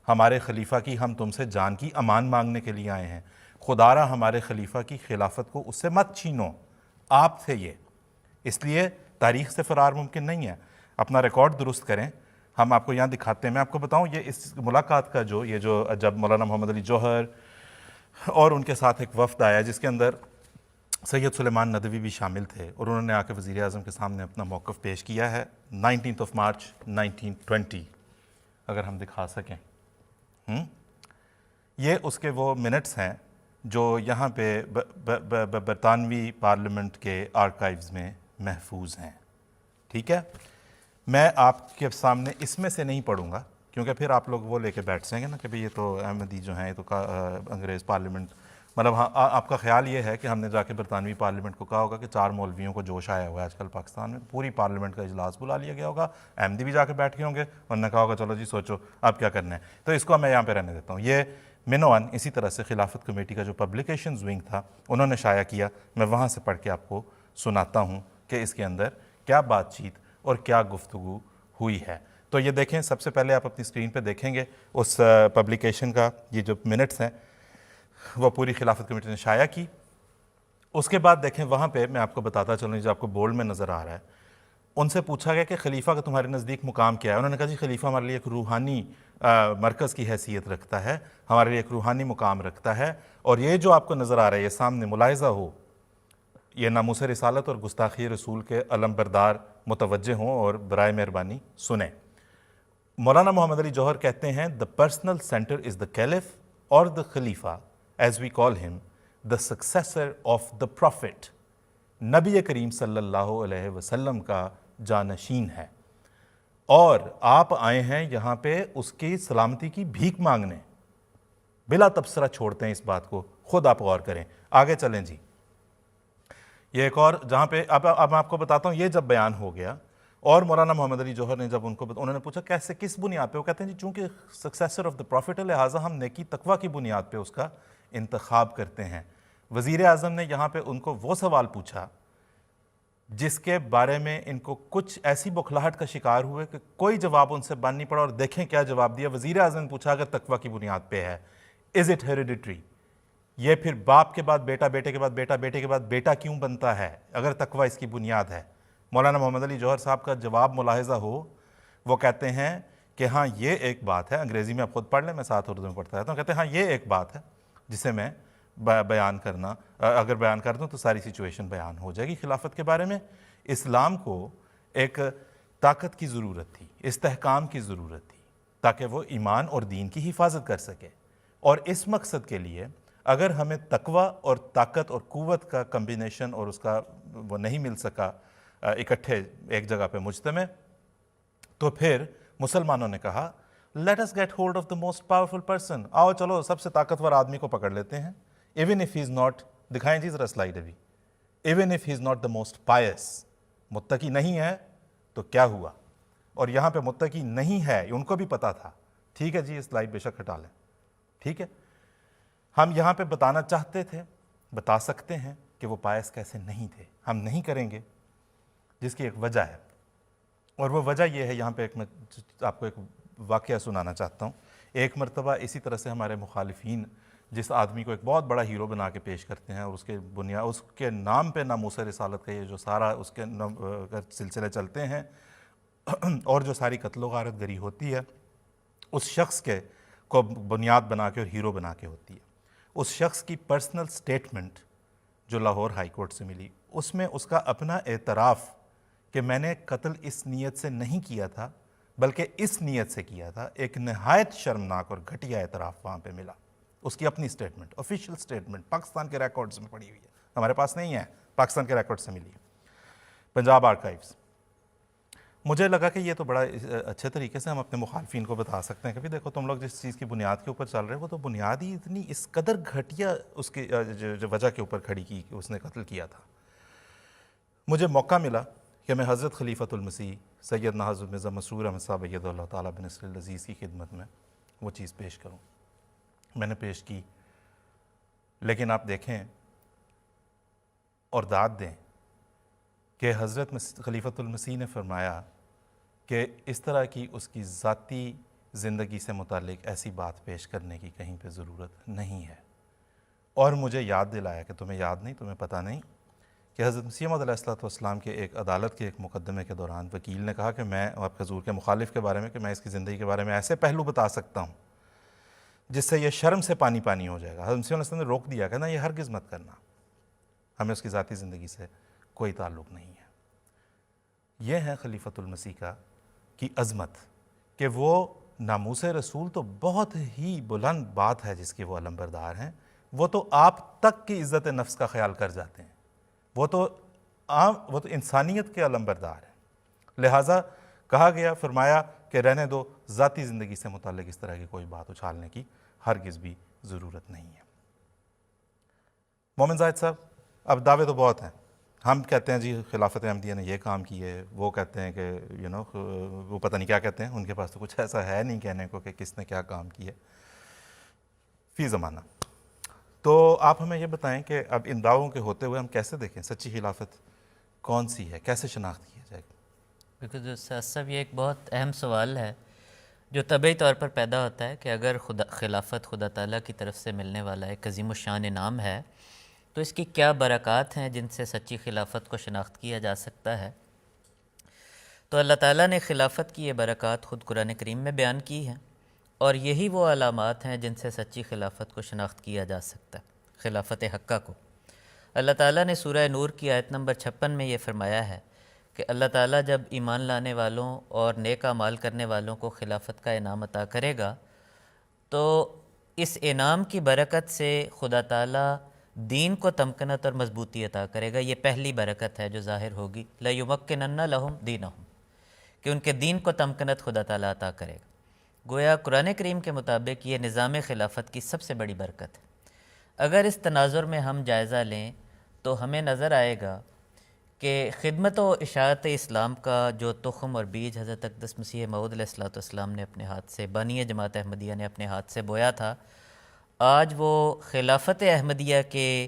ہمارے خلیفہ کی، ہم تم سے جان کی امان مانگنے کے لیے آئے ہیں، خدا را ہمارے خلیفہ کی خلافت کو اس سے مت چھینو۔ آپ تھے یہ، اس لیے تاریخ سے فرار ممکن نہیں ہے۔ اپنا ریکارڈ درست کریں، ہم آپ کو یہاں دکھاتے ہیں۔ میں آپ کو بتاؤں یہ اس ملاقات کا یہ جو جب مولانا محمد علی جوہر اور ان کے ساتھ ایک وفد آیا جس کے اندر سید سلیمان ندوی بھی شامل تھے، اور انہوں نے آ کے وزیر اعظم کے سامنے اپنا موقف پیش کیا ہے 19 مارچ 1920، اگر ہم دکھا سکیں۔ یہ اس کے وہ منٹس ہیں جو یہاں پہ برطانوی پارلیمنٹ کے آرکائیوز میں محفوظ ہیں، ٹھیک ہے؟ میں آپ کے سامنے اس میں سے نہیں پڑھوں گا کیونکہ پھر آپ لوگ وہ لے کے بیٹھ جائیں گے نا کہ بھئی یہ تو احمدی جو ہیں، یہ تو انگریز پارلیمنٹ، مطلب ہاں آپ کا خیال یہ ہے کہ ہم نے جا کے برطانوی پارلیمنٹ کو کہا ہوگا کہ 4 مولویوں کو جوش آیا ہوا ہے آج کل پاکستان میں، پوری پارلیمنٹ کا اجلاس بلا لیا گیا ہوگا، احمدی بھی جا کے بیٹھ گئے ہوں گے، انہوں نے کہا ہوگا چلو جی سوچو اب کیا کرنا ہے، تو اس کو میں یہاں پہ رہنے دیتا ہوں۔ یہ منوان اسی طرح سے خلافت کمیٹی کا جو پبلیکیشنز ونگ تھا انہوں نے شائع کیا، میں وہاں سے پڑھ کے آپ کو سناتا ہوں کہ اس کے اندر کیا بات چیت اور کیا گفتگو ہوئی ہے۔ تو یہ دیکھیں، سب سے پہلے آپ اپنی اسکرین پہ دیکھیں گے اس پبلیکیشن کا یہ جو منٹس ہیں وہ پوری خلافت کمیٹی نے شائع کی۔ اس کے بعد دیکھیں وہاں پہ میں آپ کو بتاتا چلوں، جو آپ کو بولڈ میں نظر آ رہا ہے، ان سے پوچھا گیا کہ خلیفہ کا تمہارے نزدیک مقام کیا ہے؟ انہوں نے کہا جی خلیفہ ہمارے لیے ایک روحانی مرکز کی حیثیت رکھتا ہے، ہمارے لیے ایک روحانی مقام رکھتا ہے، اور یہ جو آپ کو نظر آ رہا ہے یہ سامنے ملاحظہ ہو، یہ ناموس رسالت اور گستاخی رسول کے علم بردار متوجہ ہوں اور برائے مہربانی سنیں۔ مولانا محمد علی جوہر کہتے ہیں the personal center is the caliph or the khalifa as we call him, the successor of the prophet، نبی کریم صلی اللہ علیہ وسلم کا جانشین ہے، اور آپ آئے ہیں یہاں پہ اس کی سلامتی کی بھیک مانگنے، بلا تبصرہ چھوڑتے ہیں اس بات کو، خود آپ غور کریں۔ آگے چلیں جی، یہ ایک اور جہاں پہ اب میں آپ کو بتاتا ہوں، یہ جب بیان ہو گیا اور مولانا محمد علی جوہر نے جب انہوں نے پوچھا کس بنیاد پہ، وہ کہتے ہیں جی چونکہ سکسیسر آف دا پروفٹ ہے لہٰذا ہم نیکی تقویٰ کی بنیاد پہ اس کا انتخاب کرتے ہیں. وزیر اعظم نے یہاں پہ ان کو وہ سوال پوچھا جس کے بارے میں ان کو کچھ ایسی بکھلاہٹ کا شکار ہوئے کہ کوئی جواب ان سے بن نہیں پڑا, اور دیکھیں کیا جواب دیا. وزیر اعظم نے پوچھا اگر تقویٰ کی بنیاد پہ ہے, از اٹ ہیریڈیٹری, یہ پھر باپ کے بعد بیٹا, بیٹے کے بعد بیٹا, بیٹے کے بعد بیٹا کیوں بنتا ہے اگر تقویٰ اس کی بنیاد ہے؟ مولانا محمد علی جوہر صاحب کا جواب ملاحظہ ہو, وہ کہتے ہیں کہ ہاں یہ ایک بات ہے, انگریزی میں آپ خود پڑھ لیں, میں ساتھ اردو میں پڑھتا رہتا ہوں, کہتے ہیں ہاں یہ ایک بات ہے جسے میں بیان کرنا, اگر بیان کر دوں تو ساری سچویشن بیان ہو جائے گی. خلافت کے بارے میں اسلام کو ایک طاقت کی ضرورت تھی, استحکام کی ضرورت تھی, تاکہ وہ ایمان اور دین کی حفاظت کر سکے, اور اس مقصد کے لیے اگر ہمیں تقویٰ اور طاقت اور قوت کا کمبینیشن اور اس کا وہ نہیں مل سکا اکٹھے ایک جگہ پہ مجتمع, تو پھر مسلمانوں نے کہا late us get hold of the most powerful person, آؤ چلو سب سے طاقتور آدمی کو پکڑ لیتے ہیں, even if he is not, دکھائیں جی ذرا سلائیڈ ابھی, even if he is not the most pious, متقی نہیں ہے تو کیا ہوا؟ اور یہاں پہ متقی نہیں ہے ان کو بھی پتا تھا. ٹھیک ہے جی, یہ سلائیڈ بے شک ہٹا لیں. ٹھیک ہے, ہم یہاں پہ بتانا چاہتے تھے, بتا سکتے ہیں کہ وہ پائس کیسے نہیں تھے, ہم نہیں کریں گے, جس کی ایک وجہ ہے, اور وہ وجہ یہ ہے, یہاں پہ ایک میں آپ کو ایک واقعہ سنانا چاہتا ہوں. ایک مرتبہ اسی طرح سے ہمارے مخالفین جس آدمی کو ایک بہت بڑا ہیرو بنا کے پیش کرتے ہیں, اور اس کے نام پہ ناموس رسالت کا یہ جو سارا اس کے سلسلے چلتے ہیں, اور جو ساری قتل و غارت گری ہوتی ہے اس شخص کے کو بنیاد بنا کے اور ہیرو بنا کے ہوتی ہے. اس شخص کی پرسنل سٹیٹمنٹ جو لاہور ہائی کورٹ سے ملی, اس میں اس کا اپنا اعتراف کہ میں نے قتل اس نیت سے نہیں کیا تھا بلکہ اس نیت سے کیا تھا, ایک نہایت شرمناک اور گھٹیا اعتراف وہاں پہ ملا. اس کی اپنی سٹیٹمنٹ, آفیشیل سٹیٹمنٹ, پاکستان کے ریکارڈز میں پڑی ہوئی ہے, ہمارے پاس نہیں ہے, پاکستان کے ریکارڈ سے ملی ہے, پنجاب آرکائیوز. مجھے لگا کہ یہ تو بڑا اچھے طریقے سے ہم اپنے مخالفین کو بتا سکتے ہیں کہ بھی دیکھو تم لوگ جس چیز کی بنیاد کے اوپر چل رہے ہو وہ تو بنیاد ہی اتنی اس قدر گھٹیا اس کی جو وجہ کے اوپر کھڑی کی کہ اس نے قتل کیا تھا. مجھے موقع ملا کہ میں حضرت خلیفۃ المسیح سیدنا حضرت مرزا مسرور احمد صاحب اید اللہ تعالیٰ بن نصر العزیز کی خدمت میں وہ چیز پیش کروں. میں نے پیش کی, لیکن آپ دیکھیں اور داد دیں کہ حضرت خلیفۃ المسیح نے فرمایا کہ اس طرح کی اس کی ذاتی زندگی سے متعلق ایسی بات پیش کرنے کی کہیں پہ ضرورت نہیں ہے. اور مجھے یاد دلایا کہ تمہیں یاد نہیں, تمہیں پتہ نہیں کہ حضرت مسیح موعود علیہ السلام کے ایک عدالت کے ایک مقدمے کے دوران وکیل نے کہا کہ میں آپ حضور کے مخالف کے بارے میں کہ میں اس کی زندگی کے بارے میں ایسے پہلو بتا سکتا ہوں جس سے یہ شرم سے پانی پانی ہو جائے گا. حضرت مسیح علیہ السلام نے روک دیا کہ نا یہ ہرگز مت کرنا, ہمیں اس کی ذاتی زندگی سے کوئی تعلق نہیں ہے. یہ ہے خلیفۃ المسیح کی عظمت کہ وہ ناموس رسول تو بہت ہی بلند بات ہے جس کے وہ علمبردار ہیں, وہ تو آپ تک کی عزت نفس کا خیال کر جاتے ہیں, وہ تو انسانیت کے علمبردار ہیں. لہٰذا کہا گیا, فرمایا کہ رہنے دو, ذاتی زندگی سے متعلق اس طرح کی کوئی بات اچھالنے کی ہرگز بھی ضرورت نہیں ہے. مومن زاہد صاحب, اب دعوے تو بہت ہیں, ہم کہتے ہیں جی خلافت احمدیہ نے یہ کام کی ہے, وہ کہتے ہیں کہ وہ پتہ نہیں کیا کہتے ہیں, ان کے پاس تو کچھ ایسا ہے نہیں کہنے کو کہ کس نے کیا کام کی ہے فی زمانہ. تو آپ ہمیں یہ بتائیں کہ اب ان دعووں کے ہوتے ہوئے ہم کیسے دیکھیں سچی خلافت کون سی ہے, کیسے شناخت کیا جائے گا؟ بالکل استاذ صاحب, یہ ایک بہت اہم سوال ہے جو طبعی طور پر پیدا ہوتا ہے کہ اگر خلافت خدا تعالیٰ کی طرف سے ملنے والا ایک عظیم الشان انعام ہے تو اس کی کیا برکات ہیں جن سے سچی خلافت کو شناخت کیا جا سکتا ہے. تو اللہ تعالیٰ نے خلافت کی یہ برکات خود قرآن کریم میں بیان کی ہیں, اور یہی وہ علامات ہیں جن سے سچی خلافت کو شناخت کیا جا سکتا ہے, خلافت حقہ کو. اللہ تعالیٰ نے سورہ نور کی آیت نمبر 56 میں یہ فرمایا ہے کہ اللہ تعالیٰ جب ایمان لانے والوں اور نیک اعمال کرنے والوں کو خلافت کا انعام عطا کرے گا تو اس انعام کی برکت سے خدا تعالیٰ دین کو تمکنت اور مضبوطی عطا کرے گا. یہ پہلی برکت ہے جو ظاہر ہوگی, لَيُمَكِّنَنَّ لَهُمْ دِينَهُمْ, کہ ان کے دین کو تمکنت خدا تعالیٰ عطا کرے گا. گویا قرآن کریم کے مطابق یہ نظام خلافت کی سب سے بڑی برکت ہے. اگر اس تناظر میں ہم جائزہ لیں تو ہمیں نظر آئے گا کہ خدمت و اشاعت اسلام کا جو تخم اور بیج حضرت اقدس مسیح موعود علیہ السلام نے اپنے ہاتھ سے, بانی جماعت احمدیہ نے اپنے ہاتھ سے بویا تھا, آج وہ خلافت احمدیہ کے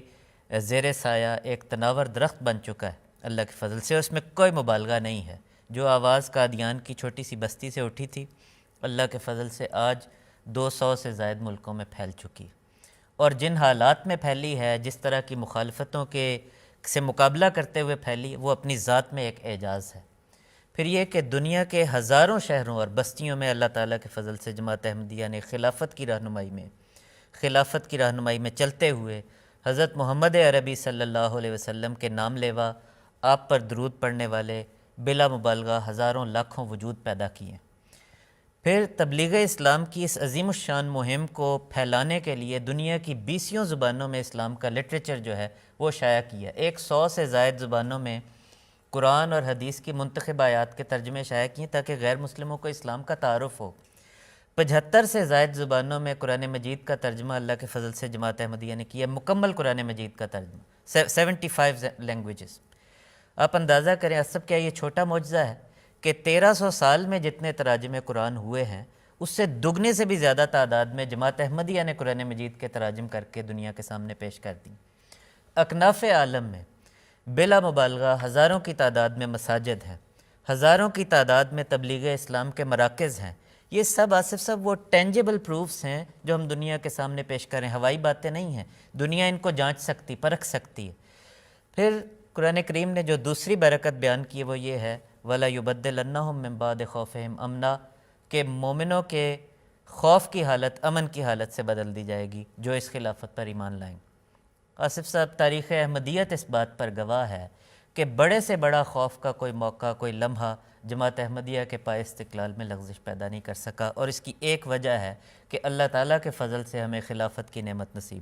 زیر سایہ ایک تناور درخت بن چکا ہے اللہ کے فضل سے. اس میں کوئی مبالغہ نہیں ہے. جو آواز قادیان کی چھوٹی سی بستی سے اٹھی تھی اللہ کے فضل سے آج 200 سے زائد ملکوں میں پھیل چکی ہے. اور جن حالات میں پھیلی ہے, جس طرح کی مخالفتوں کے سے مقابلہ کرتے ہوئے پھیلی, وہ اپنی ذات میں ایک اعجاز ہے. پھر یہ کہ دنیا کے ہزاروں شہروں اور بستیوں میں اللہ تعالیٰ کے فضل سے جماعت احمدیہ نے خلافت کی رہنمائی میں چلتے ہوئے حضرت محمد عربی صلی اللہ علیہ وسلم کے نام لیوا, آپ پر درود پڑھنے والے بلا مبالغہ ہزاروں لاکھوں وجود پیدا کیے. پھر تبلیغ اسلام کی اس عظیم الشان مہم کو پھیلانے کے لیے دنیا کی 20 زبانوں میں اسلام کا لٹریچر جو ہے وہ شائع کیا. 100 سے زائد زبانوں میں قرآن اور حدیث کی منتخب آیات کے ترجمے شائع کیے تاکہ غیر مسلموں کو اسلام کا تعارف ہو. 75 سے زائد زبانوں میں قرآن مجید کا ترجمہ اللہ کے فضل سے جماعت احمدیہ نے کیا. مکمل قرآن مجید کا ترجمہ 75 لینگویجز. آپ اندازہ کریں اصب کیا یہ چھوٹا معجزہ ہے کہ 1300 سال میں جتنے تراجم قرآن ہوئے ہیں اس سے دگنے سے بھی زیادہ تعداد میں جماعت احمدیہ نے قرآن مجید کے تراجم کر کے دنیا کے سامنے پیش کر دی. اکناف عالم میں بلا مبالغہ ہزاروں کی تعداد میں مساجد ہیں, ہزاروں کی تعداد میں تبلیغ اسلام کے مراکز ہیں. یہ سب آصف صاحب وہ ٹینجیبل پروفس ہیں جو ہم دنیا کے سامنے پیش کریں, ہوائی باتیں نہیں ہیں. دنیا ان کو جانچ سکتی, پرکھ سکتی ہے. پھر قرآن کریم نے جو دوسری برکت بیان کی وہ یہ ہے وَلَا يُبَدِّلَنَّهُم مِّن بَعْدِ خَوْفِهِمْ أَمْنًا, کہ مومنوں کے خوف کی حالت امن کی حالت سے بدل دی جائے گی جو اس خلافت پر ایمان لائیں. آصف صاحب تاریخ احمدیت اس بات پر گواہ ہے کہ بڑے سے بڑا خوف کا کوئی موقع, کوئی لمحہ جماعت احمدیہ کے پائے استقلال میں لغزش پیدا نہیں کر سکا. اور اس کی ایک وجہ ہے کہ اللہ تعالیٰ کے فضل سے ہمیں خلافت کی نعمت نصیب.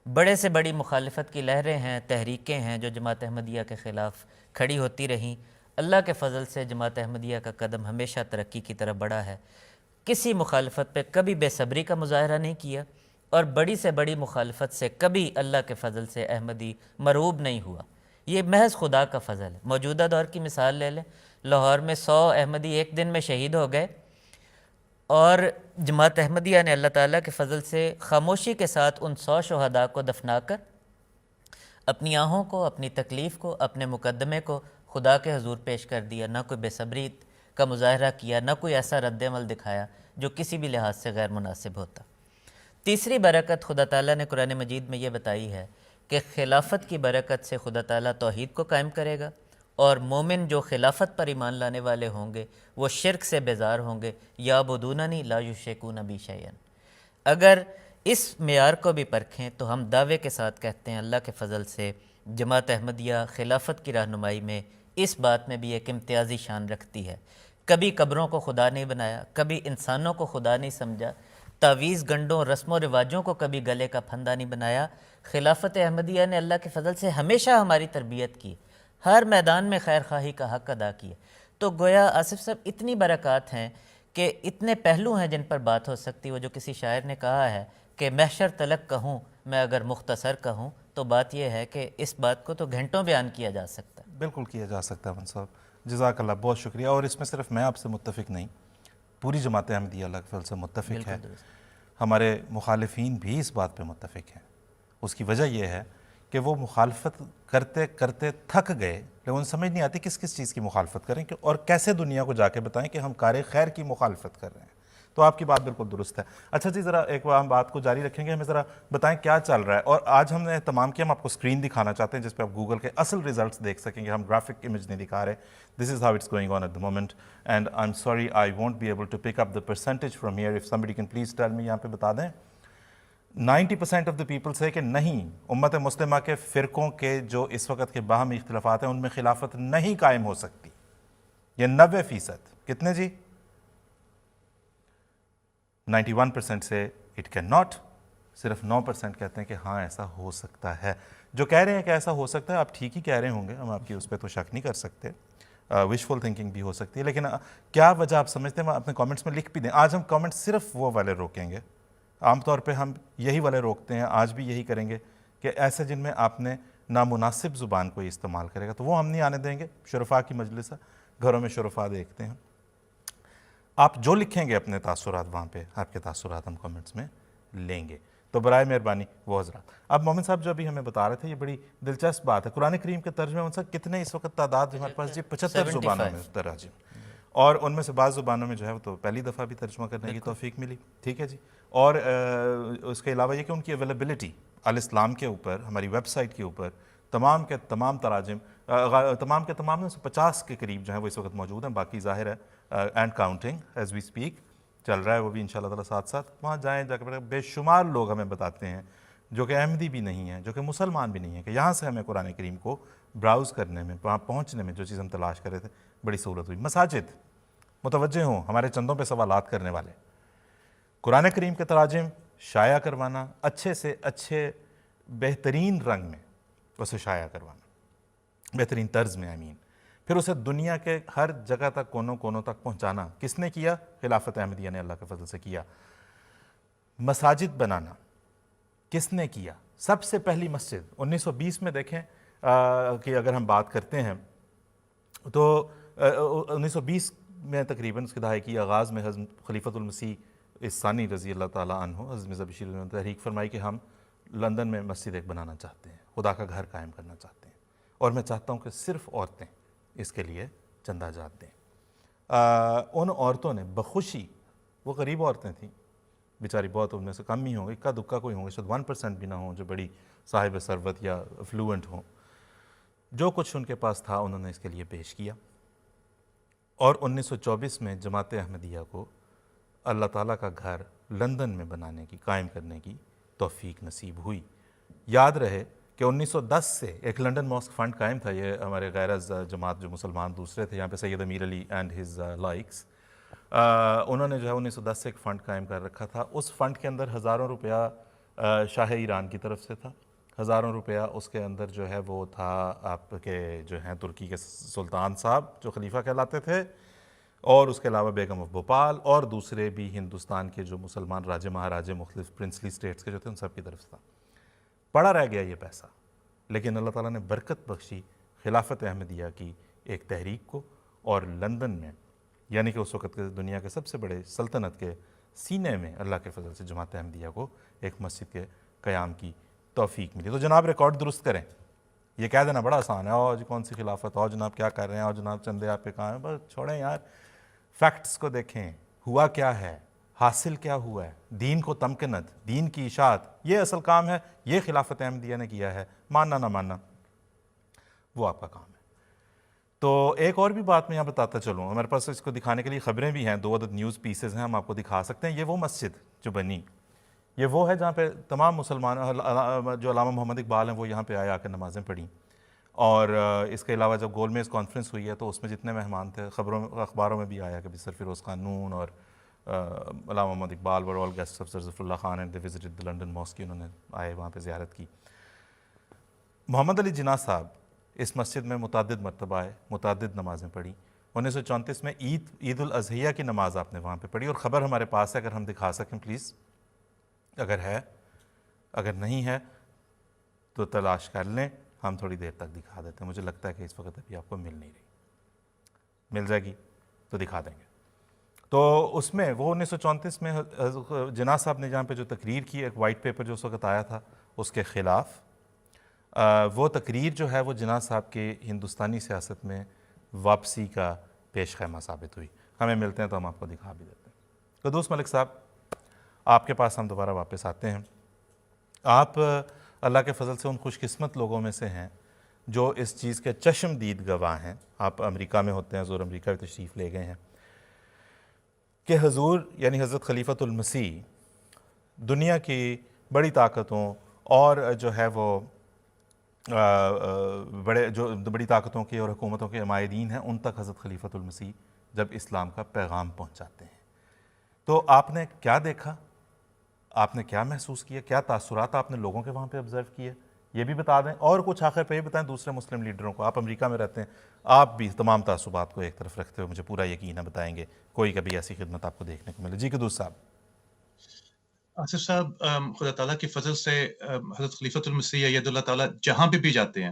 بڑے سے بڑی مخالفت کی لہریں ہیں, تحریکیں ہیں جو جماعت احمدیہ کے خلاف کھڑی ہوتی رہیں. اللہ کے فضل سے جماعت احمدیہ کا قدم ہمیشہ ترقی کی طرف بڑھا ہے. کسی مخالفت پہ کبھی بے صبری کا مظاہرہ نہیں کیا اور بڑی سے بڑی مخالفت سے کبھی اللہ کے فضل سے احمدی مرعوب نہیں ہوا. یہ محض خدا کا فضل ہے. موجودہ دور کی مثال لے لیں, لاہور میں 100 احمدی ایک دن میں شہید ہو گئے اور جماعت احمدیہ نے اللہ تعالیٰ کے فضل سے خاموشی کے ساتھ ان 100 شہداء کو دفنا کر اپنی آہوں کو, اپنی تکلیف کو, اپنے مقدمے کو خدا کے حضور پیش کر دیا. نہ کوئی بے صبری کا مظاہرہ کیا, نہ کوئی ایسا رد عمل دکھایا جو کسی بھی لحاظ سے غیر مناسب ہوتا. تیسری برکت خدا تعالیٰ نے قرآن مجید میں یہ بتائی ہے کہ خلافت کی برکت سے خدا تعالیٰ توحید کو قائم کرے گا اور مومن جو خلافت پر ایمان لانے والے ہوں گے وہ شرک سے بیزار ہوں گے. یعبدوننی لا یشرکون بی شیئا. اگر اس معیار کو بھی پرکھیں تو ہم دعوے کے ساتھ کہتے ہیں اللہ کے فضل سے جماعت احمدیہ خلافت کی رہنمائی میں اس بات میں بھی ایک امتیازی شان رکھتی ہے. کبھی قبروں کو خدا نہیں بنایا, کبھی انسانوں کو خدا نہیں سمجھا, تعویذ گنڈوں رسم و رواجوں کو کبھی گلے کا پھندا نہیں بنایا. خلافت احمدیہ نے اللہ کے فضل سے ہمیشہ ہماری تربیت کی, ہر میدان میں خیر خواہی کا حق ادا کیا. تو گویا آصف صاحب اتنی برکات ہیں کہ اتنے پہلو ہیں جن پر بات ہو سکتی. وہ جو کسی شاعر نے کہا ہے کہ محشر تلک کہوں میں اگر مختصر کہوں, تو بات یہ ہے کہ اس بات کو تو گھنٹوں بیان کیا جا سکتا ہے. بالکل کیا جا سکتا ہے. من صاحب جزاک اللہ, بہت شکریہ. اور اس میں صرف میں آپ سے متفق نہیں, پوری جماعت احمدیہ اللہ کے فضل سے متفق ہے. ہمارے مخالفین بھی اس بات پہ متفق ہیں. اس کی وجہ یہ ہے کہ وہ مخالفت کرتے کرتے تھک گئے, لیکن ان سمجھ نہیں آتی کس کس چیز کی مخالفت کریں اور کیسے دنیا کو جا کے بتائیں کہ ہم کار خیر کی مخالفت کر رہے ہیں. تو آپ کی بات بالکل درست ہے. اچھا جی, ذرا ایک بار ہم بات کو جاری رکھیں گے, ہمیں ذرا بتائیں کیا چل رہا ہے. اور آج ہم نے اہتمام کیا, ہم آپ کو اسکرین دکھانا چاہتے ہیں جس پہ آپ گوگل کے اصل ریزلٹس دیکھ سکیں گے. ہم گرافک امیج نہیں دکھا رہے. This is how it's going on at the moment and I am sorry I won't be able to pick up the percentage from here. If somebody can please tell me, یہاں پہ بتا دیں. 90% آف دا پیپل سے کہ نہیں, امت مسلمہ کے فرقوں کے جو اس وقت کے باہمی اختلافات ہیں ان میں خلافت نہیں قائم ہو سکتی. یہ 90%. کتنے جی؟ 91% سے اٹ کین ناٹ. صرف 9% کہتے ہیں کہ ہاں ایسا ہو سکتا ہے. جو کہہ رہے ہیں کہ ایسا ہو سکتا ہے آپ ٹھیک ہی کہہ رہے ہوں گے, ہم آپ کی اس پہ تو شک نہیں کر سکتے. وشفل تھنکنگ بھی ہو سکتی ہے, لیکن کیا وجہ آپ سمجھتے ہیں وہ اپنے کامنٹس میں لکھ بھی دیں. آج ہم کامنٹ صرف وہ والے روکیں گے, عام طور پہ ہم یہی والے روکتے ہیں, آج بھی یہی کریں گے کہ ایسے جن میں آپ نے نامناسب زبان کو استعمال کرے گا تو وہ ہم نہیں آنے دیں گے. شرفاء کی مجلس ہے, گھروں میں شرفاء دیکھتے ہیں. آپ جو لکھیں گے اپنے تاثرات وہاں پہ آپ کے تاثرات ہم کمنٹس میں لیں گے. تو برائے مہربانی وہ حضرات. اب مومن صاحب جو ابھی ہمیں بتا رہے تھے یہ بڑی دلچسپ بات ہے. قرآن کریم کے ترجمے ان سے کتنے اس وقت تعداد ہے ہمارے پاس جی؟ 75 زبانوں میں تراجم, اور ان میں سے بعض زبانوں میں جو ہے وہ تو پہلی دفعہ بھی ترجمہ کرنے کی توفیق ملی. ٹھیک ہے جی. اور اس کے علاوہ یہ کہ ان کی اویلیبلٹی الاسلام کے اوپر, ہماری ویب سائٹ کے اوپر تمام کے تمام تراجم تمام کے تمام 50 کے قریب جو ہیں وہ اس وقت موجود ہیں. باقی ظاہر ہے and counting as we speak چل رہا ہے, وہ بھی انشاءاللہ تعالیٰ ساتھ ساتھ. وہاں جائیں جا کے بے شمار لوگ ہمیں بتاتے ہیں جو کہ احمدی بھی نہیں ہیں, جو کہ مسلمان بھی نہیں ہیں, کہ یہاں سے ہمیں قرآن کریم کو براؤز کرنے میں, وہاں پہنچنے میں جو چیز ہم تلاش کر رہے تھے بڑی سہولت ہوئی. مساجد متوجہ ہوں ہمارے چندوں پہ سوالات کرنے والے, قرآن کریم کے تراجم شائع کروانا, اچھے سے اچھے بہترین رنگ میں اسے شائع کروانا, بہترین طرز میں پھر اسے دنیا کے ہر جگہ تک, کونوں کونوں تک پہنچانا. کس نے کیا؟ خلافت احمدیہ نے اللہ کے فضل سے کیا. مساجد بنانا کس نے کیا؟ سب سے پہلی مسجد 1920 میں دیکھیں کہ اگر ہم بات کرتے ہیں تو 1920 میں تقریباً اس کے دہائی کی آغاز میں حضرت خلیفۃ المسیح ثانی رضی اللہ تعالیٰ عنہ حضرت مرزا بشیر نے تحریک فرمائی کہ ہم لندن میں مسجد ایک بنانا چاہتے ہیں, خدا کا گھر قائم کرنا چاہتے ہیں, اور میں چاہتا ہوں کہ صرف عورتیں اس کے لیے چندہ جات دیں. ان عورتوں نے بخوشی, وہ غریب عورتیں تھیں بیچاری, بہت ان میں سے کم ہی ہوں گے, اکا دکا کوئی ہوں گے, شاید 1% بھی نہ ہوں جو بڑی صاحب ثروت یا افلوئنٹ ہوں, جو کچھ ان کے پاس تھا انہوں نے اس کے لیے پیش کیا. اور 1924 میں جماعت احمدیہ کو اللہ تعالیٰ کا گھر لندن میں بنانے کی, قائم کرنے کی توفیق نصیب ہوئی. یاد رہے کہ 1910 سے ایک لنڈن ماسک فنڈ قائم تھا, یہ ہمارے غیر از جماعت جو مسلمان دوسرے تھے, یہاں پہ سید امیر علی اینڈ ہز لائکس, انہوں نے جو ہے 1910 سے ایک فنڈ قائم کر رکھا تھا. اس فنڈ کے اندر ہزاروں روپیہ شاہ ایران کی طرف سے تھا, ہزاروں روپیہ اس کے اندر جو ہے وہ تھا آپ کے جو ہیں ترکی کے سلطان صاحب جو خلیفہ کہلاتے تھے, اور اس کے علاوہ بیگم آف بھوپال اور دوسرے بھی ہندوستان کے جو مسلمان راجے مہاراجے مختلف پرنسلی سٹیٹس کے جو تھے ان سب کی طرف سے تھا. پڑا رہ گیا یہ پیسہ, لیکن اللہ تعالیٰ نے برکت بخشی خلافت احمدیہ کی ایک تحریک کو, اور لندن میں یعنی کہ اس وقت کے دنیا کے سب سے بڑے سلطنت کے سینے میں اللہ کے فضل سے جماعت احمدیہ کو ایک مسجد کے قیام کی توفیق ملی. تو جناب ریکارڈ درست کریں, یہ کہہ دینا بڑا آسان ہے, اور جی کون سی خلافت, اور جناب کیا کر رہے ہیں, اور جناب چندے آپ کے کہاں ہیں, بس چھوڑیں یار, فیکٹس کو دیکھیں, ہوا کیا ہے, حاصل کیا ہوا ہے, دین کو تمکنت, دین کی اشاعت, یہ اصل کام ہے, یہ خلافت احمدیہ نے کیا ہے. ماننا نہ ماننا وہ آپ کا کام ہے. تو ایک اور بھی بات میں یہاں بتاتا چلوں, ہمارے پاس اس کو دکھانے کے لیے خبریں بھی ہیں, 2 عدد نیوز پیسز ہیں, ہم آپ کو دکھا سکتے ہیں. یہ وہ مسجد جو بنی, یہ وہ ہے جہاں پہ تمام مسلمان جو علامہ محمد اقبال ہیں وہ یہاں پہ آئے, آ کے نمازیں پڑھیں. اور اس کے علاوہ جب گول میز کانفرنس ہوئی ہے تو اس میں جتنے مہمان تھے, اخباروں میں بھی آیا کہ سر فیروز خان نون اور Allama Muhammad Iqbal were all guests of sir Zafarullah Khan and they visited the London mosque, انہوں نے آئے وہاں پہ زیارت کی. محمد علی جناح صاحب اس مسجد میں متعدد مرتبہ آئے, متعدد نمازیں پڑھی. 1934 میں عید الاضحیہ کی نماز آپ نے وہاں پہ پڑھی, اور خبر ہمارے پاس ہے, اگر ہم دکھا سکیں پلیز, اگر ہے, اگر نہیں ہے تو تلاش کر لیں, ہم تھوڑی دیر تک دکھا دیتے ہیں. مجھے لگتا ہے کہ اس وقت ابھی آپ کو مل نہیں رہی, مل جائے گی تو دکھا دیں گے. تو اس میں وہ 1934 میں جناح صاحب نے جہاں پہ جو تقریر کی, ایک وائٹ پیپر جو اس وقت آیا تھا اس کے خلاف, وہ تقریر جو ہے وہ جناح صاحب کے ہندوستانی سیاست میں واپسی کا پیش خیمہ ثابت ہوئی. ہمیں ملتے ہیں تو ہم آپ کو دکھا بھی دیتے ہیں. قدوس ملک صاحب, آپ کے پاس ہم دوبارہ واپس آتے ہیں. آپ اللہ کے فضل سے ان خوش قسمت لوگوں میں سے ہیں جو اس چیز کے چشم دید گواہ ہیں. آپ امریکہ میں ہوتے ہیں, حضور امریکہ میں تشریف لے گئے ہیں, کہ حضور یعنی حضرت خلیفۃ المسیح دنیا کی بڑی طاقتوں اور جو ہے وہ بڑی طاقتوں کے اور حکومتوں کے عمائدین ہیں, ان تک حضرت خلیفۃ المسیح جب اسلام کا پیغام پہنچاتے ہیں. تو آپ نے کیا دیکھا, آپ نے کیا محسوس کیا, کیا تاثرات آپ نے لوگوں کے وہاں پہ آبزرو کیے, یہ بھی بتا دیں. اور کچھ آخر پہ یہ بتائیں دوسرے مسلم لیڈروں کو, آپ امریکہ میں رہتے ہیں, آپ بھی تمام تعصبات کو ایک طرف رکھتے ہوئے مجھے پورا یقین ہے بتائیں گے کوئی کبھی ایسی خدمت آپ کو دیکھنے کو ملے. جی قدوس صاحب. آصف صاحب, خدا تعالیٰ کی فضل سے حضرت خلیفۃ المسیح اید اللہ تعالیٰ جہاں بھی جاتے ہیں,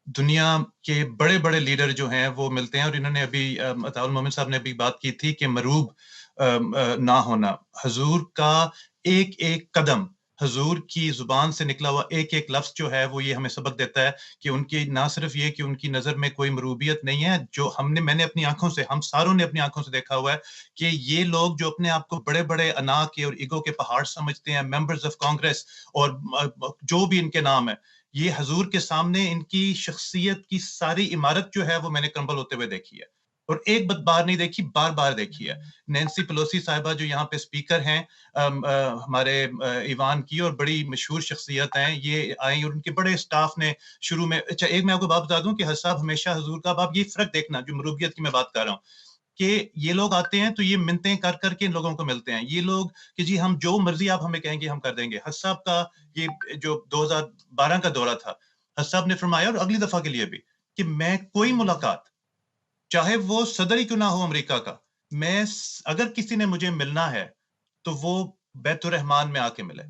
دنیا کے بڑے بڑے لیڈر جو ہیں وہ ملتے ہیں. اور انہوں نے ابھی عطاء المومن صاحب نے بھی بات کی تھی کہ مروب نہ ہونا, حضور کا ایک ایک قدم حضور کی زبان سے نکلا ہوا ایک ایک لفظ جو ہے وہ یہ ہمیں سبق دیتا ہے کہ ان کی نہ صرف یہ کہ ان کی نظر میں کوئی مروبیت نہیں ہے، جو میں نے اپنی آنکھوں سے، ہم ساروں نے اپنی آنکھوں سے دیکھا ہوا ہے کہ یہ لوگ جو اپنے آپ کو بڑے بڑے انا کے اور ایگو کے پہاڑ سمجھتے ہیں، ممبرز آف کانگریس اور جو بھی ان کے نام ہے، یہ حضور کے سامنے ان کی شخصیت کی ساری عمارت جو ہے وہ میں نے کرمبل ہوتے ہوئے دیکھی ہے، اور ایک بار نہیں دیکھی، بار بار دیکھی ہے۔ نینسی پلوسی صاحبہ جو یہاں پہ سپیکر ہیں ہمارے ایوان کی اور بڑی مشہور شخصیت ہیں، یہ آئیں اور ان کے بڑے سٹاف نے شروع میں، اچھا ایک میں آپ کو بات بتا دوں کہ حضرت صاحب ہمیشہ حضور کا، آپ یہ فرق دیکھنا جو مروبیت کی میں بات کر رہا ہوں، کہ یہ لوگ آتے ہیں تو یہ منتیں کر کر کے ان لوگوں کو ملتے ہیں، یہ لوگ کہ جی ہم جو مرضی آپ ہمیں کہیں گے ہم کر دیں گے۔ حضرت صاحب کا یہ جو 2012 کا دورہ تھا، حضرت صاحب نے فرمایا اور اگلی دفعہ کے لیے بھی کہ میں کوئی ملاقات، چاہے وہ صدر ہی کیوں نہ ہو امریکہ کا، میں اگر کسی نے مجھے ملنا ہے تو وہ بیت الرحمان میں آ کے ملے،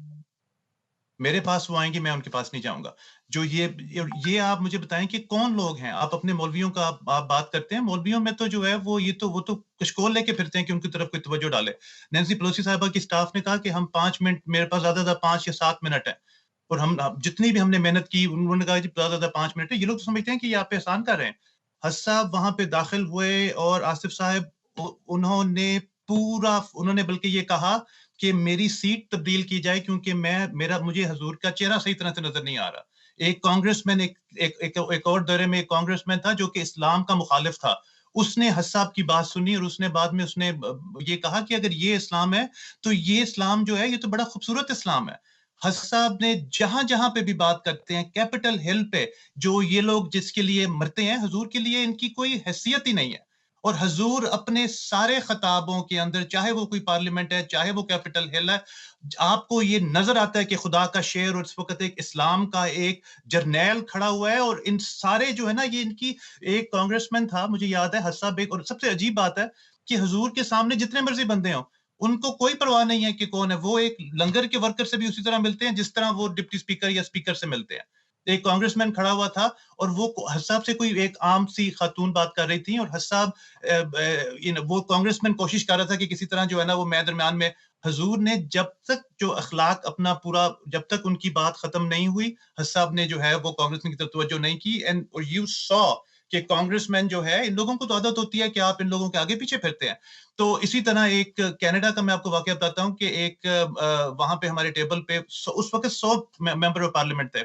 میرے پاس وہ آئیں گے، میں ان کے پاس نہیں جاؤں گا۔ جو یہ آپ مجھے بتائیں کہ کون لوگ ہیں، آپ اپنے مولویوں کا آپ بات کرتے ہیں، مولویوں میں تو جو ہے وہ وہ تو کشکول لے کے پھرتے ہیں کہ ان کی طرف کوئی توجہ ڈالے۔ نینسی پلوسی صاحبہ کی سٹاف نے کہا کہ ہم 5 منٹ، میرے پاس زیادہ زیادہ 5 یا 7 منٹ ہے، اور ہم جتنی بھی ہم نے محنت کی، انہوں نے کہا کہ زیادہ زیادہ 5 منٹ ہے، یہ لوگ تو سمجھتے ہیں کہ یہ آپ پہ احسان کر رہے ہیں۔ حضرت صاحب وہاں پہ داخل ہوئے اور آصف صاحب انہوں نے بلکہ یہ کہا کہ میری سیٹ تبدیل کی جائے کیونکہ مجھے حضور کا چہرہ صحیح طرح سے نظر نہیں آ رہا۔ ایک کانگریس مین، ایک اور دورے میں ایک کانگریس مین تھا جو کہ اسلام کا مخالف تھا، اس نے حضرت صاحب کی بات سنی اور اس نے بعد میں اس نے یہ کہا کہ اگر یہ اسلام ہے تو یہ اسلام جو ہے یہ تو بڑا خوبصورت اسلام ہے۔ حضرت صاحب نے جہاں جہاں پہ بھی بات کرتے ہیں، کیپٹل ہل پہ جو یہ لوگ جس کے لیے مرتے ہیں، حضور کے لیے ان کی کوئی حیثیت ہی نہیں ہے، اور حضور اپنے سارے خطابوں کے اندر، چاہے وہ کوئی پارلیمنٹ ہے، چاہے وہ کیپٹل ہل ہے، آپ کو یہ نظر آتا ہے کہ خدا کا شعر، اور اس وقت ایک اسلام کا ایک جرنیل کھڑا ہوا ہے، اور ان سارے جو ہے نا، یہ ان کی ایک کانگریس مین تھا مجھے یاد ہے حضرت صاحب، اور سب سے عجیب بات ہے کہ حضور کے سامنے جتنے مرضی بندے ہوں ان کو کوئی پرواہ نہیں ہے کہ کون ہے، وہ ایک لنگر کے ورکر سے بھی اسی طرح ملتے ہیں جس طرح وہ ڈپٹی سپیکر یا سپیکر سے ملتے ہیں۔ ایک کانگریس مین کھڑا ہوا تھا اور وہ حضرت صاحب سے کوئی ایک عام سی خاتون بات کر رہی تھی، اور حضرت صاحب وہ کانگریس مین کوشش کر رہا تھا کہ کسی طرح جو ہے نا وہ میں درمیان میں، حضور نے جب تک جو اخلاق اپنا پورا، جب تک ان کی بات ختم نہیں ہوئی، حضرت صاحب نے جو ہے وہ کانگریس مین کی طرف توجہ نہیں کی، اور یو سو کہ کانگریس مین جو ہے، ان لوگوں کو تو عادت ہوتی ہے کہ آپ ان لوگوں کے آگے پیچھے پھرتے ہیں۔ تو اسی طرح ایک کینیڈا کا میں آپ کو واقعہ بتاتا ہوں کہ ایک وہاں پہ ہمارے ٹیبل پہ اس وقت 100 ممبر آف پارلیمنٹ تھے،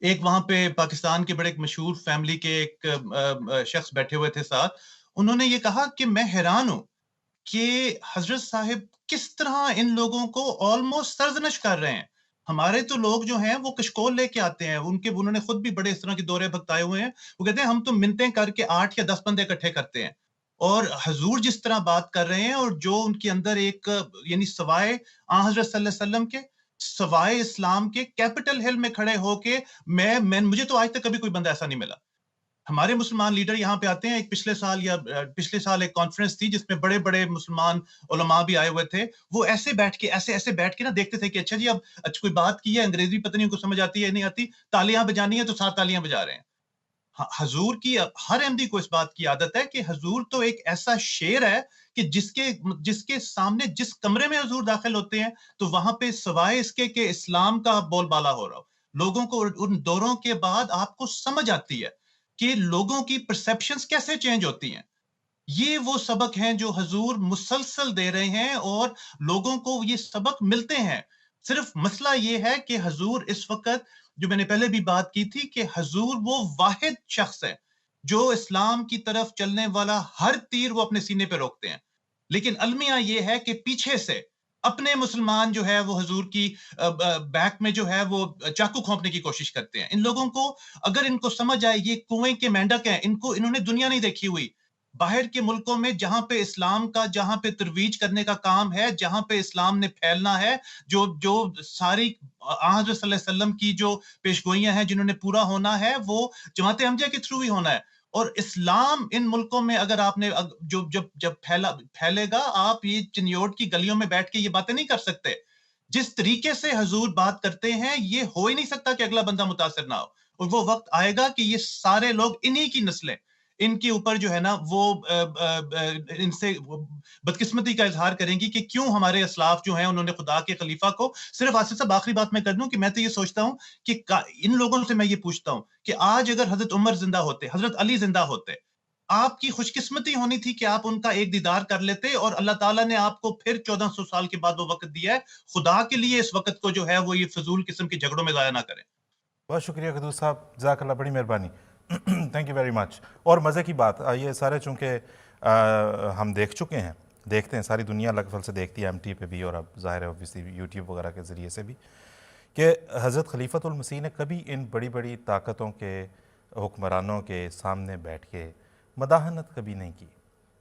ایک وہاں پہ پاکستان کے بڑے ایک مشہور فیملی کے ایک شخص بیٹھے ہوئے تھے ساتھ، انہوں نے یہ کہا کہ میں حیران ہوں کہ حضرت صاحب کس طرح ان لوگوں کو آلموسٹ سرزنش کر رہے ہیں۔ ہمارے تو لوگ جو ہیں وہ کشکول لے کے آتے ہیں، انہوں نے خود بھی بڑے اس طرح کے دورے بھگتائے ہوئے ہیں، وہ کہتے ہیں ہم تو منتیں کر کے 8 یا 10 بندے اکٹھے کرتے ہیں، اور حضور جس طرح بات کر رہے ہیں، اور جو ان کے اندر ایک یعنی سوائے حضرت صلی اللہ علیہ وسلم کے، سوائے اسلام کے، کیپٹل ہل میں کھڑے ہو کے مجھے تو آج تک کبھی کوئی بندہ ایسا نہیں ملا۔ ہمارے مسلمان لیڈر یہاں پہ آتے ہیں، ایک پچھلے سال ایک کانفرنس تھی جس میں بڑے بڑے مسلمان علماء بھی آئے ہوئے تھے، وہ ایسے بیٹھ کے نا دیکھتے تھے کہ اچھا جی اب کوئی بات کی ہے، انگریزی پتہ نہیں ان کو سمجھ آتی ہے نہیں آتی، تالیاں بجانی ہے تو 7 تالیاں بجا رہے ہیں۔ حضور کی ہر احمدی کو اس بات کی عادت ہے کہ حضور تو ایک ایسا شعر ہے کہ جس کے سامنے جس کمرے میں حضور داخل ہوتے ہیں تو وہاں پہ سوائے اس کے کہ اسلام کا بول بالا ہو رہا ہو، لوگوں کو ان دوروں کے بعد آپ کو سمجھ آتی ہے کہ لوگوں کی پرسیپشنز کیسے چینج ہوتی ہیں۔ یہ وہ سبق ہیں جو حضور مسلسل دے رہے ہیں اور لوگوں کو یہ سبق ملتے ہیں۔ صرف مسئلہ یہ ہے کہ حضور اس وقت، جو میں نے پہلے بھی بات کی تھی، کہ حضور وہ واحد شخص ہے جو اسلام کی طرف چلنے والا ہر تیر وہ اپنے سینے پہ روکتے ہیں، لیکن المیہ یہ ہے کہ پیچھے سے اپنے مسلمان جو ہے وہ حضور کی بیک میں جو ہے وہ چاقو کھونپنے کی کوشش کرتے ہیں۔ ان لوگوں کو اگر ان کو سمجھ آئے یہ کنویں کے مینڈک ہیں، انہوں نے دنیا نہیں دیکھی ہوئی، باہر کے ملکوں میں جہاں پہ اسلام کا، جہاں پہ ترویج کرنے کا کام ہے، جہاں پہ اسلام نے پھیلنا ہے، جو ساری حضرت صلی اللہ علیہ وسلم کی جو پیشگوئیاں ہیں جنہوں نے پورا ہونا ہے، وہ جماعت احمدیہ کے تھرو ہی ہونا ہے۔ اور اسلام ان ملکوں میں اگر آپ نے جب پھیلے گا، آپ یہ چنیوٹ کی گلیوں میں بیٹھ کے یہ باتیں نہیں کر سکتے۔ جس طریقے سے حضور بات کرتے ہیں یہ ہو ہی نہیں سکتا کہ اگلا بندہ متاثر نہ ہو، اور وہ وقت آئے گا کہ یہ سارے لوگ انہی کی نسلیں، ان کے اوپر جو ہے نا وہ ان سے بدقسمتی کا اظہار کریں گی کہ کیوں ہمارے اسلاف جو ہیں انہوں نے خدا کے خلیفہ کو صرف آصف صاحب آخری بات میں کر دوں کہ میں تو یہ سوچتا ہوں کہ ان لوگوں سے میں یہ پوچھتا ہوں کہ آج اگر حضرت عمر زندہ ہوتے، حضرت علی زندہ ہوتے، آپ کی خوش قسمتی ہونی تھی کہ آپ ان کا ایک دیدار کر لیتے، اور اللہ تعالیٰ نے آپ کو پھر 1400 سال کے بعد وہ وقت دیا ہے. خدا کے لیے اس وقت کو جو ہے وہ یہ فضول قسم کے جھگڑوں میں ضائع نہ کریں. بہت شکریہ قدوس صاحب، جزاک اللہ، بڑی مہربانی، تھینک یو ویری مچ. اور مزے کی بات، یہ سارے چونکہ ہم دیکھ چکے ہیں، دیکھتے ہیں، ساری دنیا لگ بھگ سے دیکھتی ہے ایم ٹی پہ بھی، اور اب ظاہر ہے اوبیسلی یوٹیوب وغیرہ کے ذریعے سے بھی، کہ حضرت خلیفۃ المسیح نے کبھی ان بڑی بڑی طاقتوں کے حکمرانوں کے سامنے بیٹھ کے مداحنت کبھی نہیں کی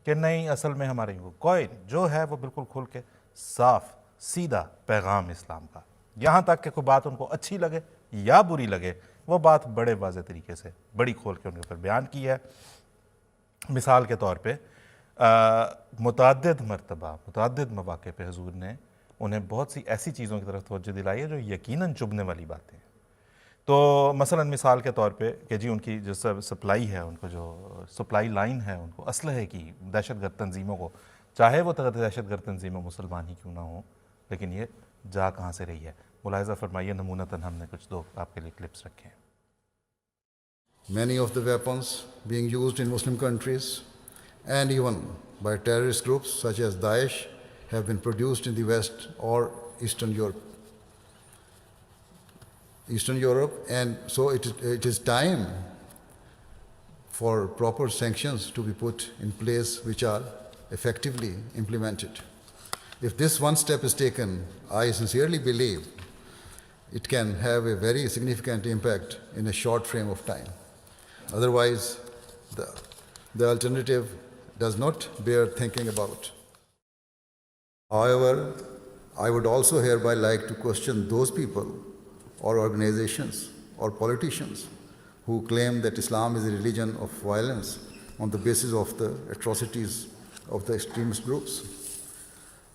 کہ نہیں اصل میں ہمارے کوئی جو ہے وہ بالکل کھل کے صاف سیدھا پیغام اسلام کا، یہاں تک کہ کوئی بات ان کو اچھی لگے یا بری لگے، وہ بات بڑے واضح طریقے سے بڑی کھول کے ان کے اوپر بیان کی ہے. مثال کے طور پہ متعدد مرتبہ متعدد مواقع پہ حضور نے انہیں بہت سی ایسی چیزوں کی طرف توجہ دلائی ہے جو یقیناً چبھنے والی باتیں ہیں. تو مثلا مثال کے طور پہ کہ جی ان کی جو سپلائی ہے، ان کو جو سپلائی لائن ہے ان کو اسلحے کی دہشت گرد تنظیموں کو، چاہے وہ دہشت گرد تنظیمیں مسلمان ہی کیوں نہ ہوں، لیکن یہ جا کہاں سے رہی ہے. ملاحظہ فرمائیے، نمونتاً ہم نے کچھ دو آپ کے لیے کلپس رکھے ہیں. Many of the weapons being used in Muslim countries and even by terrorist groups such as Daesh have been produced in the West or Eastern Europe, and so it is time for proper sanctions to be put in place which are effectively implemented. If this one step is taken, I sincerely believe it can have a very significant impact in a short frame of time. Otherwise, the alternative does not bear thinking about. However, I would also hereby like to question those people or organizations or politicians who claim that Islam is a religion of violence on the basis of the atrocities of the extremist groups.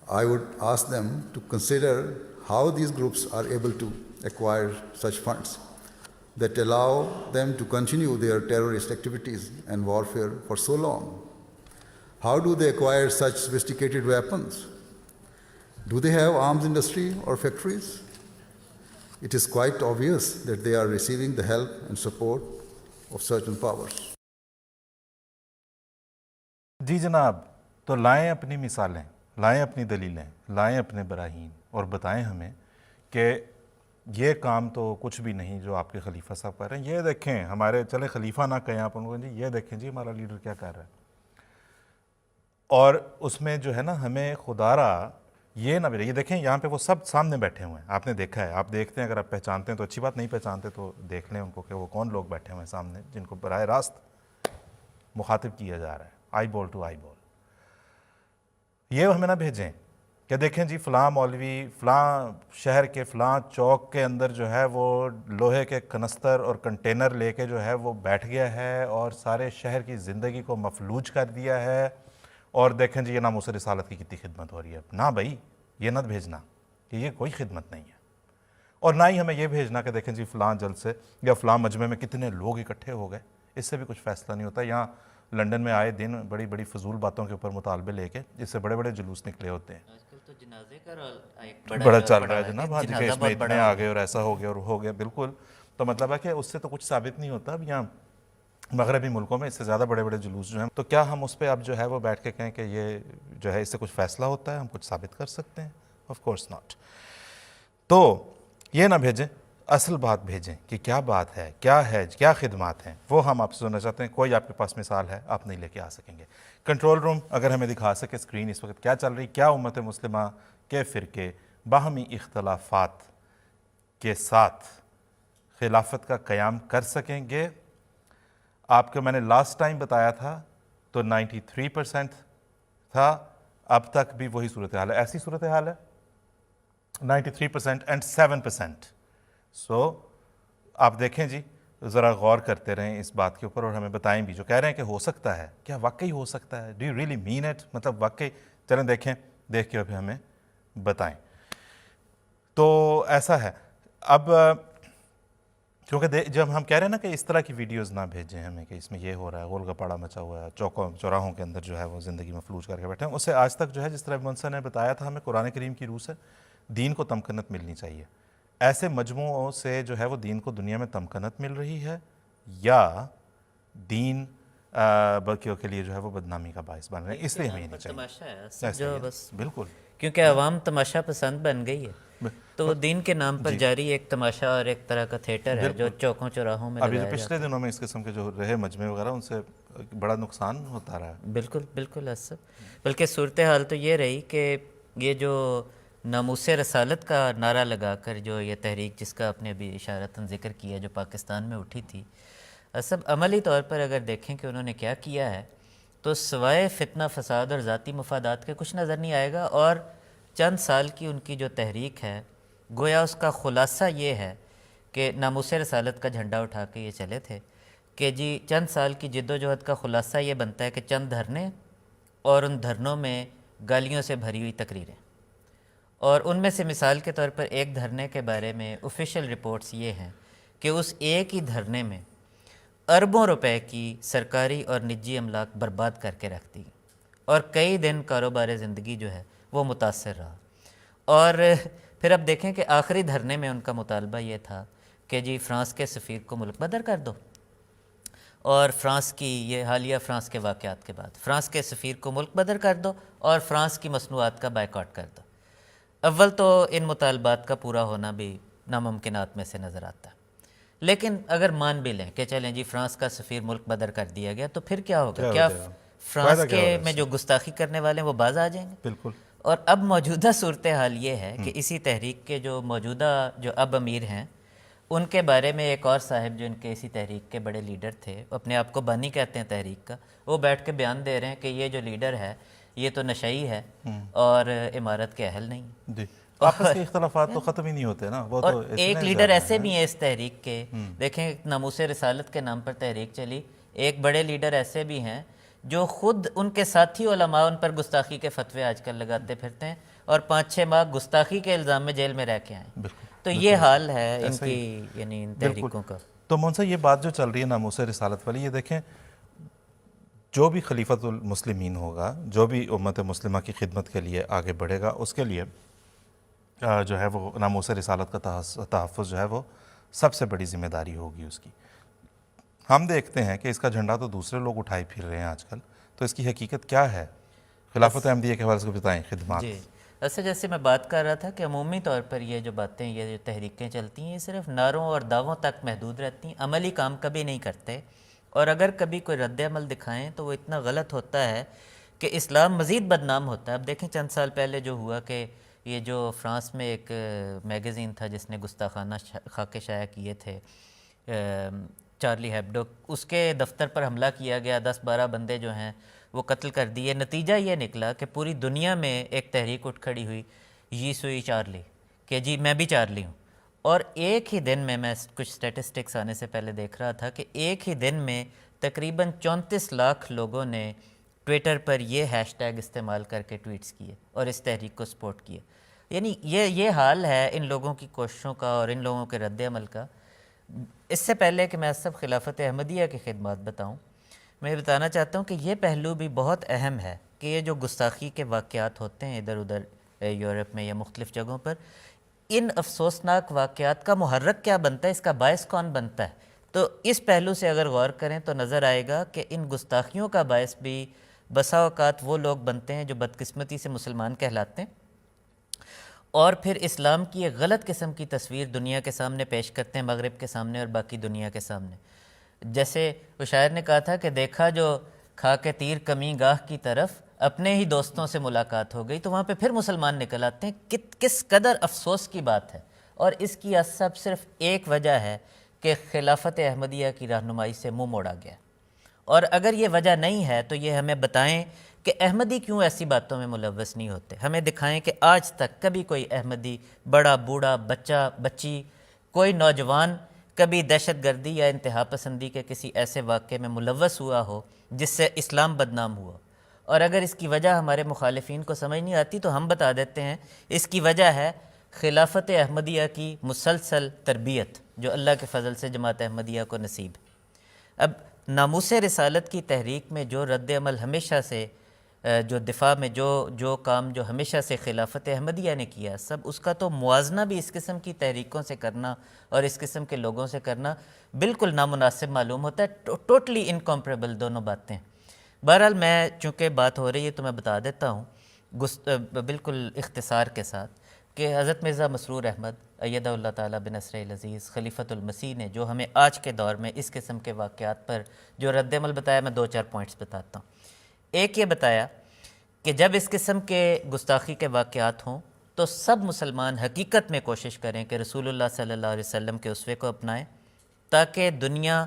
I would ask them to consider how these groups are able to acquire such funds that allow them to continue their terrorist activities and warfare for so long. How do they acquire such sophisticated weapons? Do they have arms industry or factories? It is quite obvious that they are receiving the help and support of certain powers. جی جناب، تو لائیں اپنی مثالیں، لائیں اپنی دلیلیں، لائیں اپنے براہین، اور بتائیں ہمیں کہ یہ کام تو کچھ بھی نہیں جو آپ کے خلیفہ صاحب کر رہے ہیں. یہ دیکھیں ہمارے، چلے خلیفہ نہ کہیں آپ ان کو، جی یہ دیکھیں جی ہمارا لیڈر کیا کر رہا ہے. اور اس میں جو ہے نا ہمیں خدا را یہ نہ یہ دیکھیں یہاں پہ وہ سب سامنے بیٹھے ہوئے ہیں، آپ نے دیکھا ہے، آپ دیکھتے ہیں، اگر آپ پہچانتے ہیں تو اچھی بات، نہیں پہچانتے تو دیکھ لیں ان کو کہ وہ کون لوگ بیٹھے ہوئے ہیں سامنے جن کو براہ راست مخاطب کیا جا رہا ہے، آئی بال ٹو آئی بال. یہ ہمیں نہ بھیجیں کہ دیکھیں جی فلاں مولوی فلاں شہر کے فلاں چوک کے اندر جو ہے وہ لوہے کے کنستر اور کنٹینر لے کے جو ہے وہ بیٹھ گیا ہے اور سارے شہر کی زندگی کو مفلوج کر دیا ہے، اور دیکھیں جی یہ ناموس رسالت کی کتنی خدمت ہو رہی ہے. نہ بھائی، یہ نہ بھیجنا کہ یہ کوئی خدمت نہیں ہے. اور نہ ہی ہمیں یہ بھیجنا کہ دیکھیں جی فلاں جلسے یا فلاں مجمع میں کتنے لوگ اکٹھے ہو گئے. اس سے بھی کچھ فیصلہ نہیں ہوتا. یہاں لنڈن میں آئے دن بڑی بڑی فضول باتوں کے اوپر مطالبے لے کے اس سے بڑے بڑے جلوس نکلے ہوتے ہیں. آج کل تو جنازے کا ایک بڑا چل رہا ہے جناب، ہاں جی کہ اس میں اتنے آ گئے اور ایسا ہو گیا اور ہو گیا. بالکل، تو مطلب ہے کہ اس سے تو کچھ ثابت نہیں ہوتا. اب یہاں مغربی ملکوں میں اس سے زیادہ بڑے بڑے جلوس جو ہیں، تو کیا ہم اس پہ اب جو ہے وہ بیٹھ کے کہیں کہ یہ جو ہے اس سے کچھ فیصلہ ہوتا ہے، ہم کچھ ثابت کر سکتے ہیں؟ Of course not. تو یہ نہ بھیجیں، اصل بات بھیجیں کہ کیا بات ہے، کیا خدمات ہیں، وہ ہم آپ سے سننا چاہتے ہیں. کوئی آپ کے پاس مثال ہے، آپ نہیں لے کے آ سکیں گے. کنٹرول روم اگر ہمیں دکھا سکے اسکرین اس وقت کیا چل رہی، کیا امت مسلمہ کے فرقے باہمی اختلافات کے ساتھ خلافت کا قیام کر سکیں گے. آپ کو میں نے لاسٹ ٹائم بتایا تھا تو 93% تھا، اب تک بھی وہی صورتحال ہے. ایسی صورتحال ہے 93% اینڈ 7%. سو آپ دیکھیں جی، ذرا غور کرتے رہیں اس بات کے اوپر اور ہمیں بتائیں بھی. جو کہہ رہے ہیں کہ ہو سکتا ہے، کیا واقعی ہو سکتا ہے؟ Do you really mean it? مطلب واقعی؟ چلیں دیکھیں، دیکھ کے ابھی ہمیں بتائیں. تو ایسا ہے. اب کیونکہ جب ہم کہہ رہے ہیں نا کہ اس طرح کی ویڈیوز نہ بھیجیں ہمیں کہ اس میں یہ ہو رہا ہے، غول گپاڑا مچا ہوا ہے، چوراہوں کے اندر جو ہے وہ زندگی مفلوج کر کے بیٹھے ہیں، اسے آج تک جو ہے جس طرح منصر نے بتایا تھا ہمیں قرآن کریم کی روح سے دین کو تمکنت ملنی چاہیے. ایسے مجموعوں سے جو ہے وہ دین کو دنیا میں تمکنت مل رہی ہے یا دین باقیوں کے لیے جو ہے وہ بدنامی کا باعث بن رہے ہیں، اس لیے ہمیں یہ نہیں چاہیے. تماشا ہے ایسا جو ہی ہے. بس بالکل. کیونکہ عوام تماشا پسند بن گئی ہے، تو دین کے نام پر جاری ایک تماشا اور ایک طرح کا تھیٹر ہے جو چوکوں چوراہوں میں ابھی جو لگایا پچھلے دنوں میں اس قسم کے جو رہے مجمع وغیرہ ان سے بڑا نقصان ہوتا رہا ہے. بالکل بالکل اسب. بلکہ صورتحال تو یہ رہی کہ یہ جو ناموس رسالت کا نعرہ لگا کر جو یہ تحریک جس کا آپ نے ابھی اشارتاً ذکر کیا جو پاکستان میں اٹھی تھی، اسب عملی طور پر اگر دیکھیں کہ انہوں نے کیا کیا ہے تو سوائے فتنہ فساد اور ذاتی مفادات کے کچھ نظر نہیں آئے گا. اور چند سال کی ان کی جو تحریک ہے گویا اس کا خلاصہ یہ ہے کہ ناموس رسالت کا جھنڈا اٹھا کے یہ چلے تھے کہ جی چند سال کی جد و جہد کا خلاصہ یہ بنتا ہے کہ چند دھرنے اور ان دھرنوں میں گالیوں سے بھری ہوئی تقریریں. اور ان میں سے مثال کے طور پر ایک دھرنے کے بارے میں آفیشیل رپورٹس یہ ہیں کہ اس ایک ہی دھرنے میں اربوں روپے کی سرکاری اور نجی املاک برباد کر کے رکھ دی اور کئی دن کاروبار زندگی جو ہے وہ متاثر رہا. اور پھر اب دیکھیں کہ آخری دھرنے میں ان کا مطالبہ یہ تھا کہ جی فرانس کے سفیر کو ملک بدر کر دو، اور فرانس کی یہ حالیہ فرانس کے واقعات کے بعد فرانس کے سفیر کو ملک بدر کر دو اور فرانس کی مصنوعات کا بائیکاٹ کر دو. اول تو ان مطالبات کا پورا ہونا بھی ناممکنات میں سے نظر آتا ہے، لیکن اگر مان بھی لیں کہ چلیں جی فرانس کا سفیر ملک بدر کر دیا گیا تو پھر کیا ہوگا؟ کیا فرانس کے میں جو گستاخی کرنے والے ہیں وہ باز آ جائیں گے؟ بالکل. اور اب موجودہ صورتحال یہ ہے کہ اسی تحریک کے جو موجودہ جو اب امیر ہیں ان کے بارے میں ایک اور صاحب جو ان کے اسی تحریک کے بڑے لیڈر تھے، اپنے آپ کو بانی کہتے ہیں تحریک کا، وہ بیٹھ کے بیان دے رہے ہیں کہ یہ جو لیڈر ہے یہ تو نشئی ہے اور عمارت کے اہل نہیں. جی آپس کے اختلافات تو ختم ہی نہیں ہوتے نا. وہ اور تو ایک لیڈر ایسے بھی ہیں اس تحریک کے، دیکھیں ناموس رسالت کے نام پر تحریک چلی، ایک بڑے لیڈر ایسے بھی ہیں جو خود ان کے ساتھی علماء ان پر گستاخی کے فتوے آج کل لگاتے پھرتے ہیں اور 5-6 ماہ گستاخی کے الزام میں جیل میں رہ کے آئے. تو یہ حال ہے ان کی یعنی ان تحریکوں کا. تو منصر یہ بات جو چل رہی ہے ناموس رسالت والی، یہ دیکھیں جو بھی خلیفۃ المسلمین ہوگا، جو بھی امت مسلمہ کی خدمت کے لیے آگے بڑھے گا، اس کے لیے جو ہے وہ ناموس رسالت کا تحفظ جو ہے وہ سب سے بڑی ذمہ داری ہوگی اس کی. ہم دیکھتے ہیں کہ اس کا جھنڈا تو دوسرے لوگ اٹھائے پھر رہے ہیں آج کل، تو اس کی حقیقت کیا ہے؟ خلافت احمدیہ کے حوالے سے بتائیں خدمات. جی ایسے جیسے میں بات کر رہا تھا کہ عمومی طور پر یہ جو باتیں، یہ جو تحریکیں چلتی ہیں، یہ صرف نعروں اور دعووں تک محدود رہتی ہیں، عملی کام کبھی نہیں کرتے. اور اگر کبھی کوئی رد عمل دکھائیں تو وہ اتنا غلط ہوتا ہے کہ اسلام مزید بدنام ہوتا ہے. اب دیکھیں چند سال پہلے جو ہوا کہ یہ جو فرانس میں ایک میگزین تھا جس نے گستاخانہ خاکے شائع کیے تھے، چارلی ہیبڈو، اس کے دفتر پر حملہ کیا گیا، 10-12 بندے جو ہیں وہ قتل کر دیے. نتیجہ یہ نکلا کہ پوری دنیا میں ایک تحریک اٹھ کھڑی ہوئی، یہ سوئی چارلی، کہ جی میں بھی چارلی ہوں. اور ایک ہی دن میں کچھ سٹیٹسٹکس آنے سے پہلے دیکھ رہا تھا کہ ایک ہی دن میں تقریباً 34 لاکھ لوگوں نے ٹویٹر پر یہ ہیش ٹیگ استعمال کر کے ٹویٹس کیے اور اس تحریک کو سپورٹ کیا. یعنی یہ حال ہے ان لوگوں کی کوششوں کا اور ان لوگوں کے رد عمل کا. اس سے پہلے کہ میں سب خلافت احمدیہ کی خدمات بتاؤں، میں بتانا چاہتا ہوں کہ یہ پہلو بھی بہت اہم ہے کہ یہ جو گستاخی کے واقعات ہوتے ہیں ادھر ادھر یورپ میں یا مختلف جگہوں پر، ان افسوسناک واقعات کا محرک کیا بنتا ہے، اس کا باعث کون بنتا ہے. تو اس پہلو سے اگر غور کریں تو نظر آئے گا کہ ان گستاخیوں کا باعث بھی بسا اوقات وہ لوگ بنتے ہیں جو بدقسمتی سے مسلمان کہلاتے ہیں اور پھر اسلام کی ایک غلط قسم کی تصویر دنیا کے سامنے پیش کرتے ہیں، مغرب کے سامنے اور باقی دنیا کے سامنے. جیسے وہ شاعر نے کہا تھا کہ دیکھا جو کھا کے تیر کمی گاہ کی طرف، اپنے ہی دوستوں سے ملاقات ہو گئی، تو وہاں پہ پھر مسلمان نکل آتے ہیں. کس قدر افسوس کی بات ہے. اور اس کی سب صرف ایک وجہ ہے کہ خلافت احمدیہ کی رہنمائی سے منہ موڑا گیا. اور اگر یہ وجہ نہیں ہے تو یہ ہمیں بتائیں کہ احمدی کیوں ایسی باتوں میں ملوث نہیں ہوتے. ہمیں دکھائیں کہ آج تک کبھی کوئی احمدی، بڑا بوڑھا، بچہ بچی، کوئی نوجوان کبھی دہشت گردی یا انتہا پسندی کے کسی ایسے واقعے میں ملوث ہوا ہو جس سے اسلام بدنام ہوا. اور اگر اس کی وجہ ہمارے مخالفین کو سمجھ نہیں آتی تو ہم بتا دیتے ہیں، اس کی وجہ ہے خلافت احمدیہ کی مسلسل تربیت. جو اللہ کے فضل سے جماعت احمدیہ کو نصیب ہے۔ اب ناموس رسالت کی تحریک میں جو رد عمل ہمیشہ سے جو دفاع میں جو کام جو ہمیشہ سے خلافت احمدیہ نے کیا، سب اس کا تو موازنہ بھی اس قسم کی تحریکوں سے کرنا اور اس قسم کے لوگوں سے کرنا بالکل نامناسب معلوم ہوتا ہے، ٹوٹلی انکمپریبل دونوں باتیں۔ بہرحال میں چونکہ بات ہو رہی ہے تو میں بتا دیتا ہوں بالکل اختصار کے ساتھ کہ حضرت مرزا مسرور احمد ایدہ اللہ تعالیٰ بنصرہ العزیز خلیفۃ المسیح نے جو ہمیں آج کے دور میں اس قسم کے واقعات پر جو رد عمل بتایا، میں 2-4 پوائنٹس بتاتا ہوں۔ ایک یہ بتایا کہ جب اس قسم کے گستاخی کے واقعات ہوں تو سب مسلمان حقیقت میں کوشش کریں کہ رسول اللہ صلی اللہ علیہ وسلم کے اسوے کو اپنائیں، تاکہ دنیا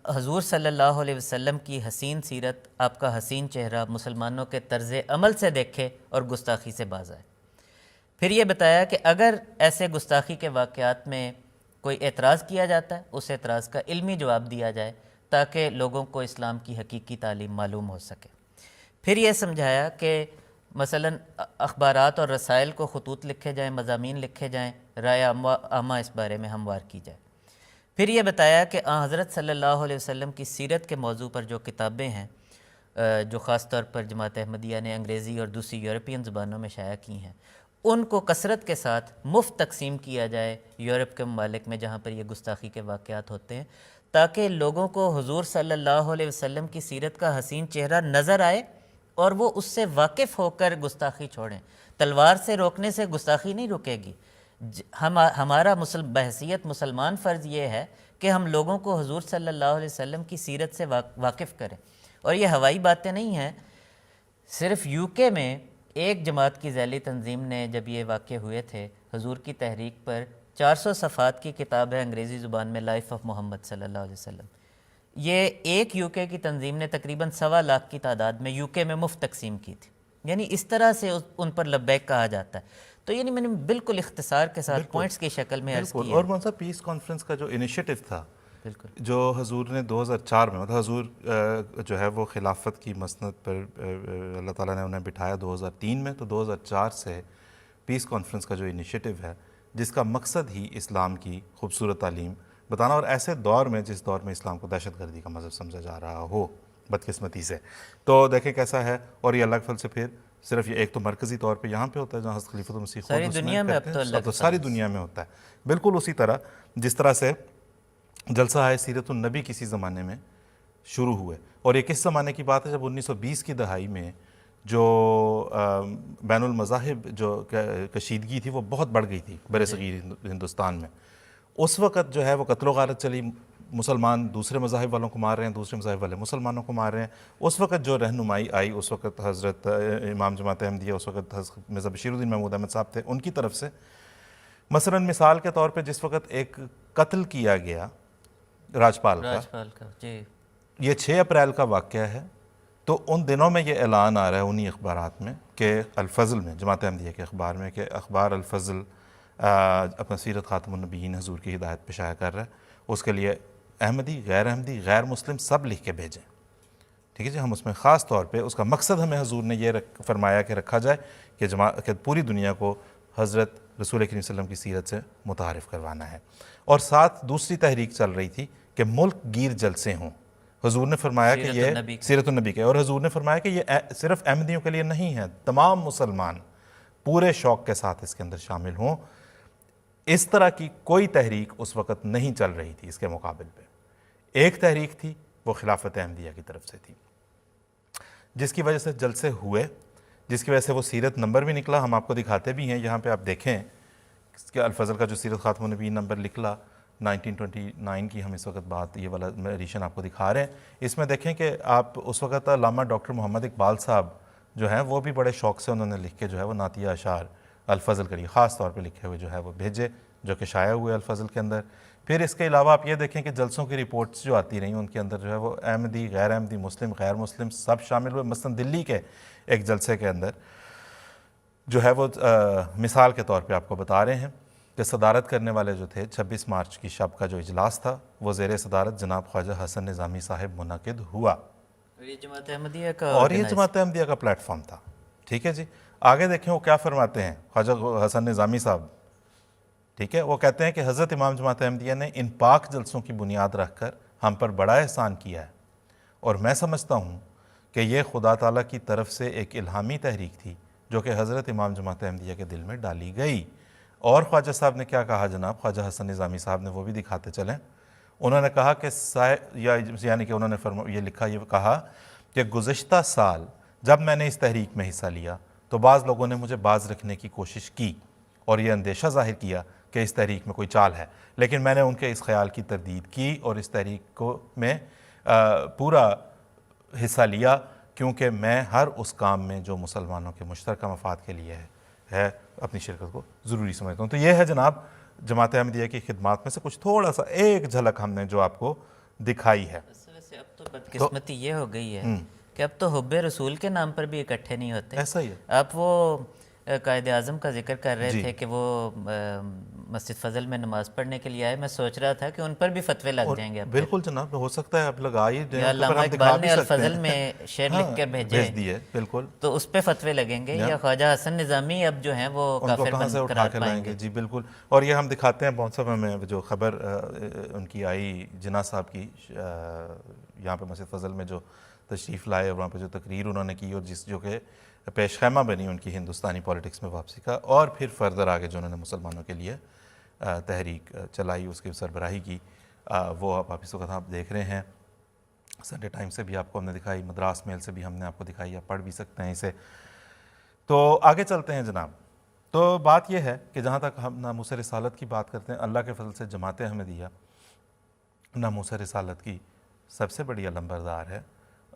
حضور صلی اللہ علیہ وسلم کی حسین سیرت، آپ کا حسین چہرہ مسلمانوں کے طرز عمل سے دیکھے اور گستاخی سے باز آئے۔ پھر یہ بتایا کہ اگر ایسے گستاخی کے واقعات میں کوئی اعتراض کیا جاتا ہے، اس اعتراض کا علمی جواب دیا جائے تاکہ لوگوں کو اسلام کی حقیقی تعلیم معلوم ہو سکے۔ پھر یہ سمجھایا کہ مثلا اخبارات اور رسائل کو خطوط لکھے جائیں، مضامین لکھے جائیں، رائے عامہ اس بارے میں ہموار کی جائے۔ پھر یہ بتایا کہ حضرت صلی اللہ علیہ وسلم کی سیرت کے موضوع پر جو کتابیں ہیں جو خاص طور پر جماعت احمدیہ نے انگریزی اور دوسری یورپین زبانوں میں شائع کی ہیں، ان کو کثرت کے ساتھ مفت تقسیم کیا جائے یورپ کے ممالک میں جہاں پر یہ گستاخی کے واقعات ہوتے ہیں، تاکہ لوگوں کو حضور صلی اللہ علیہ وسلم کی سیرت کا حسین چہرہ نظر آئے اور وہ اس سے واقف ہو کر گستاخی چھوڑیں۔ تلوار سے روکنے سے گستاخی نہیں رکے گی۔ ہمارا بحیثیت مسلمان فرض یہ ہے کہ ہم لوگوں کو حضور صلی اللہ علیہ وسلم کی سیرت سے واقف کریں، اور یہ ہوائی باتیں نہیں ہیں۔ صرف UK میں ایک جماعت کی ذیلی تنظیم نے جب یہ واقع ہوئے تھے، حضور کی تحریک پر 400 صفحات کی کتاب ہے انگریزی زبان میں، لائف آف محمد صلی اللہ علیہ وسلم، یہ ایک UK کی تنظیم نے تقریباً 1.25 لاکھ کی تعداد میں UK میں مفت تقسیم کی تھی۔ یعنی اس طرح سے ان پر لبیک کہا جاتا ہے۔ تو یعنی میں نے بالکل اختصار کے ساتھ پوائنٹس کی شکل میں عرض کی ہے۔ اور مولانا پیس کانفرنس کا جو انیشیٹو تھا، بالکل جو حضور نے 2004 میں، مطلب حضور جو ہے وہ خلافت کی مسند پر اللہ تعالیٰ نے انہیں بٹھایا 2003 میں، تو 2004 سے پیس کانفرنس کا جو انیشیٹو ہے، جس کا مقصد ہی اسلام کی خوبصورت تعلیم بتانا، اور ایسے دور میں جس دور میں اسلام کو دہشت گردی کا مذہب سمجھا جا رہا ہو بدقسمتی سے، تو دیکھیں کیسا ہے۔ اور یہ اللہ کے فضل سے پھر صرف یہ ایک تو مرکزی طور پہ یہاں پہ ہوتا ہے جہاں حضرت خلیفۃ المسیح ساری دنیا میں اب تو اللہ کے ساری دنیا میں ہوتا ہے، بالکل اسی طرح جس طرح سے جلسہ ہے سیرت النبی کسی زمانے میں شروع ہوئے۔ اور یہ کس زمانے کی بات ہے؟ جب 1920 کی دہائی میں جو بین المذاہب جو کشیدگی تھی وہ بہت بڑھ گئی تھی بر صغیر ہندوستان میں۔ اس وقت جو ہے وہ قتل و غارت چلی، مسلمان دوسرے مذاہب والوں کو مار رہے ہیں، دوسرے مذاہب والے مسلمانوں کو مار رہے ہیں۔ اس وقت جو رہنمائی آئی، اس وقت حضرت امام جماعت احمدیہ، اس وقت حضرت مرزا بشیر الدین محمود احمد صاحب تھے، ان کی طرف سے مثلاً مثال کے طور پہ جس وقت ایک قتل کیا گیا راجپال کا، جی، یہ 6 اپریل کا واقعہ ہے، تو ان دنوں میں یہ اعلان آ رہا ہے انہی اخبارات میں کہ الفضل میں، جماعت احمدیہ کے اخبار میں، کہ اخبار الفضل اپنا سیرت خاتم النبیین حضور کی ہدایت پہ شائع کر رہا ہے، اس کے لیے احمدی، غیر مسلم سب لکھ کے بھیجیں، ٹھیک ہے جی۔ ہم اس میں خاص طور پہ اس کا مقصد ہمیں حضور نے یہ فرمایا کہ رکھا جائے کہ پوری دنیا کو حضرت رسول کریم صلی اللہ علیہ وسلم کی سیرت سے متعارف کروانا ہے۔ اور ساتھ دوسری تحریک چل رہی تھی کہ ملک گیر جلسے ہوں۔ حضور نے فرمایا کہ یہ سیرت النبی کے، اور حضور نے فرمایا کہ یہ صرف احمدیوں کے لیے نہیں ہے، تمام مسلمان پورے شوق کے ساتھ اس کے اندر شامل ہوں۔ اس طرح کی کوئی تحریک اس وقت نہیں چل رہی تھی۔ اس کے مقابل پہ ایک تحریک تھی، وہ خلافت احمدیہ کی طرف سے تھی، جس کی وجہ سے جلسے ہوئے، جس کی وجہ سے وہ سیرت نمبر بھی نکلا۔ ہم آپ کو دکھاتے بھی ہیں، یہاں پہ آپ دیکھیں کہ الفضل کا جو سیرت خاتم النبیین نمبر نکلا 1929 کی، ہم اس وقت بات یہ والا ایڈیشن آپ کو دکھا رہے ہیں۔ اس میں دیکھیں کہ آپ اس وقت علامہ ڈاکٹر محمد اقبال صاحب جو ہیں وہ بھی بڑے شوق سے انہوں نے لکھ کے جو ہے وہ نعتیہ اشعار الفضل کے لیے خاص طور پہ لکھے ہوئے جو ہے وہ بھیجے، جو کہ شائع ہوئے الفضل کے اندر۔ پھر اس کے علاوہ آپ یہ دیکھیں کہ جلسوں کی رپورٹس جو آتی رہیں ان کے اندر جو ہے وہ احمدی، غیر احمدی، مسلم، غیر مسلم سب شامل ہوئے۔ مثلاً دلی کے ایک جلسے کے اندر جو ہے وہ مثال کے طور پہ آپ کو بتا رہے ہیں کہ صدارت کرنے والے جو تھے 26 مارچ کی شب کا جو اجلاس تھا وہ زیر صدارت جناب خواجہ حسن نظامی صاحب منعقد ہوا، اور یہ جماعت احمدیہ کا پلیٹ فارم تھا، ٹھیک ہے جی۔ آگے دیکھیں وہ کیا فرماتے ہیں خواجہ حسن نظامی صاحب، ٹھیک ہے. وہ کہتے ہیں کہ حضرت امام جماعت احمدیہ نے ان پاک جلسوں کی بنیاد رکھ کر ہم پر بڑا احسان کیا ہے، اور میں سمجھتا ہوں کہ یہ خدا تعالیٰ کی طرف سے ایک الہامی تحریک تھی جو کہ حضرت امام جماعت احمدیہ کے دل میں ڈالی گئی. اور خواجہ صاحب نے کیا کہا جناب، خواجہ حسن نظامی صاحب نے، وہ بھی دکھاتے چلیں. انہوں نے کہا کہ یعنی کہ انہوں نے یہ لکھا، یہ کہا کہ گزشتہ سال جب میں نے اس تحریک میں حصہ لیا تو بعض لوگوں نے مجھے باز رکھنے کی کوشش کی اور یہ اندیشہ ظاہر کیا کہ اس تحریک میں کوئی چال ہے، لیکن میں نے ان کے اس خیال کی تردید کی اور اس تحریک کو میں پورا حصہ لیا، کیونکہ میں ہر اس کام میں جو مسلمانوں کے مشترکہ مفاد کے لیے ہے اپنی شرکت کو ضروری سمجھتا ہوں. تو یہ ہے جناب جماعت احمدیہ کی خدمات میں سے کچھ تھوڑا سا ایک جھلک ہم نے جو آپ کو دکھائی ہے. ویسے اب تو بدقسمتی یہ ہو گئی ہے کہ اب تو حب رسول کے نام پر بھی اکٹھے نہیں ہوتے. ایسا ہی ہے. آپ وہ قائد اعظم کا ذکر کر رہے جی. تھے کہ وہ مسجد فضل میں نماز پڑھنے کے لیے آئے. میں سوچ رہا تھا کہ ان پر بھی فتوے لگ جائیں گے. بالکل جناب، ہو سکتا ہے آپ لگائیے. یا علامہ اقبال نے الفضل میں شعر لکھ کر بھیج دیے، بالکل، تو اس پہ فتوے لگیں گے. یا خواجہ حسن نظامی اب جو ہیں وہ کافر کہاں سے بن اٹھا قرار کے پائیں لائیں گے. گے. جی بالکل. اور یہ ہم دکھاتے ہیں بہت سب میں جو خبر ان کی آئی جناح صاحب کی یہاں پہ مسجد فضل میں جو تشریف لائے اور وہاں پہ جو تقریر انہوں نے کی اور جو کہ پیش خیمہ بنی ان کی ہندوستانی پولیٹکس میں واپسی کا، اور پھر فردر آگے جو انہوں نے مسلمانوں کے لیے تحریک چلائی اس کی سربراہی کی، وہ آپ اس وقت آپ دیکھ رہے ہیں. سنڈے ٹائم سے بھی آپ کو ہم نے دکھائی، مدراس میل سے بھی ہم نے آپ کو دکھائی، آپ پڑھ بھی سکتے ہیں اسے. تو آگے چلتے ہیں جناب. تو بات یہ ہے کہ جہاں تک ہم ناموس رسالت کی بات کرتے ہیں، اللہ کے فضل سے جماعت احمدیہ ناموس رسالت کی سب سے بڑی علمبردار ہے.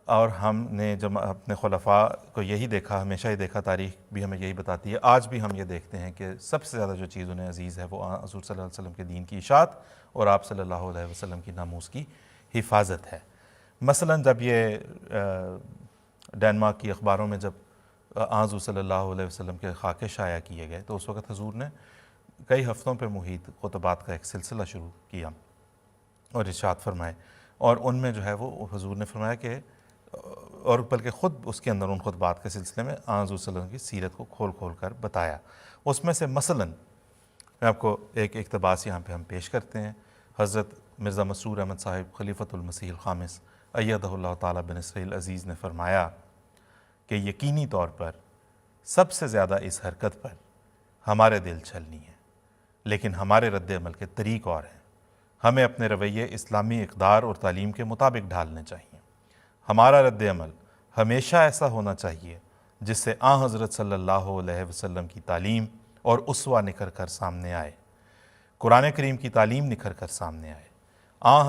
اور ہم نے جب اپنے خلفاء کو یہی دیکھا، ہمیشہ ہی دیکھا، تاریخ بھی ہمیں یہی بتاتی ہے. آج بھی ہم یہ دیکھتے ہیں کہ سب سے زیادہ جو چیز انہیں عزیز ہے وہ حضور صلی اللہ علیہ وسلم کے دین کی اشاعت اور آپ صلی اللہ علیہ وسلم کی ناموس کی حفاظت ہے. مثلا جب یہ ڈینمارک کی اخباروں میں جب حضور صلی اللہ علیہ وسلم کے خاکے شائع کیے گئے تو اس وقت حضور نے کئی ہفتوں پہ محیط خطبات کا ایک سلسلہ شروع کیا اور ارشاد فرمائے، اور ان میں جو ہے وہ حضور نے فرمایا کہ، اور بلکہ خود اس کے اندر ان خطبات کے سلسلے میں حضور صلی اللہ علیہ وسلم کی سیرت کو کھول کھول کر بتایا. اس میں سے مثلا میں آپ کو ایک اقتباس یہاں پہ ہم پیش کرتے ہیں. حضرت مرزا مسرور احمد صاحب خلیفۃ المسیح الخامس ایدہ اللہ تعالیٰ بنصرہ العزیز نے فرمایا کہ یقینی طور پر سب سے زیادہ اس حرکت پر ہمارے دل چھلنی ہے، لیکن ہمارے رد عمل کے طریق اور ہیں. ہمیں اپنے رویے اسلامی اقدار اور تعلیم کے مطابق ڈھالنے چاہیے. ہمارا رد عمل ہمیشہ ایسا ہونا چاہیے جس سے حضرت صلی اللہ علیہ وسلم کی تعلیم اور اسوہ نکھر کر سامنے آئے، قرآن کریم کی تعلیم نکھر کر سامنے آئے.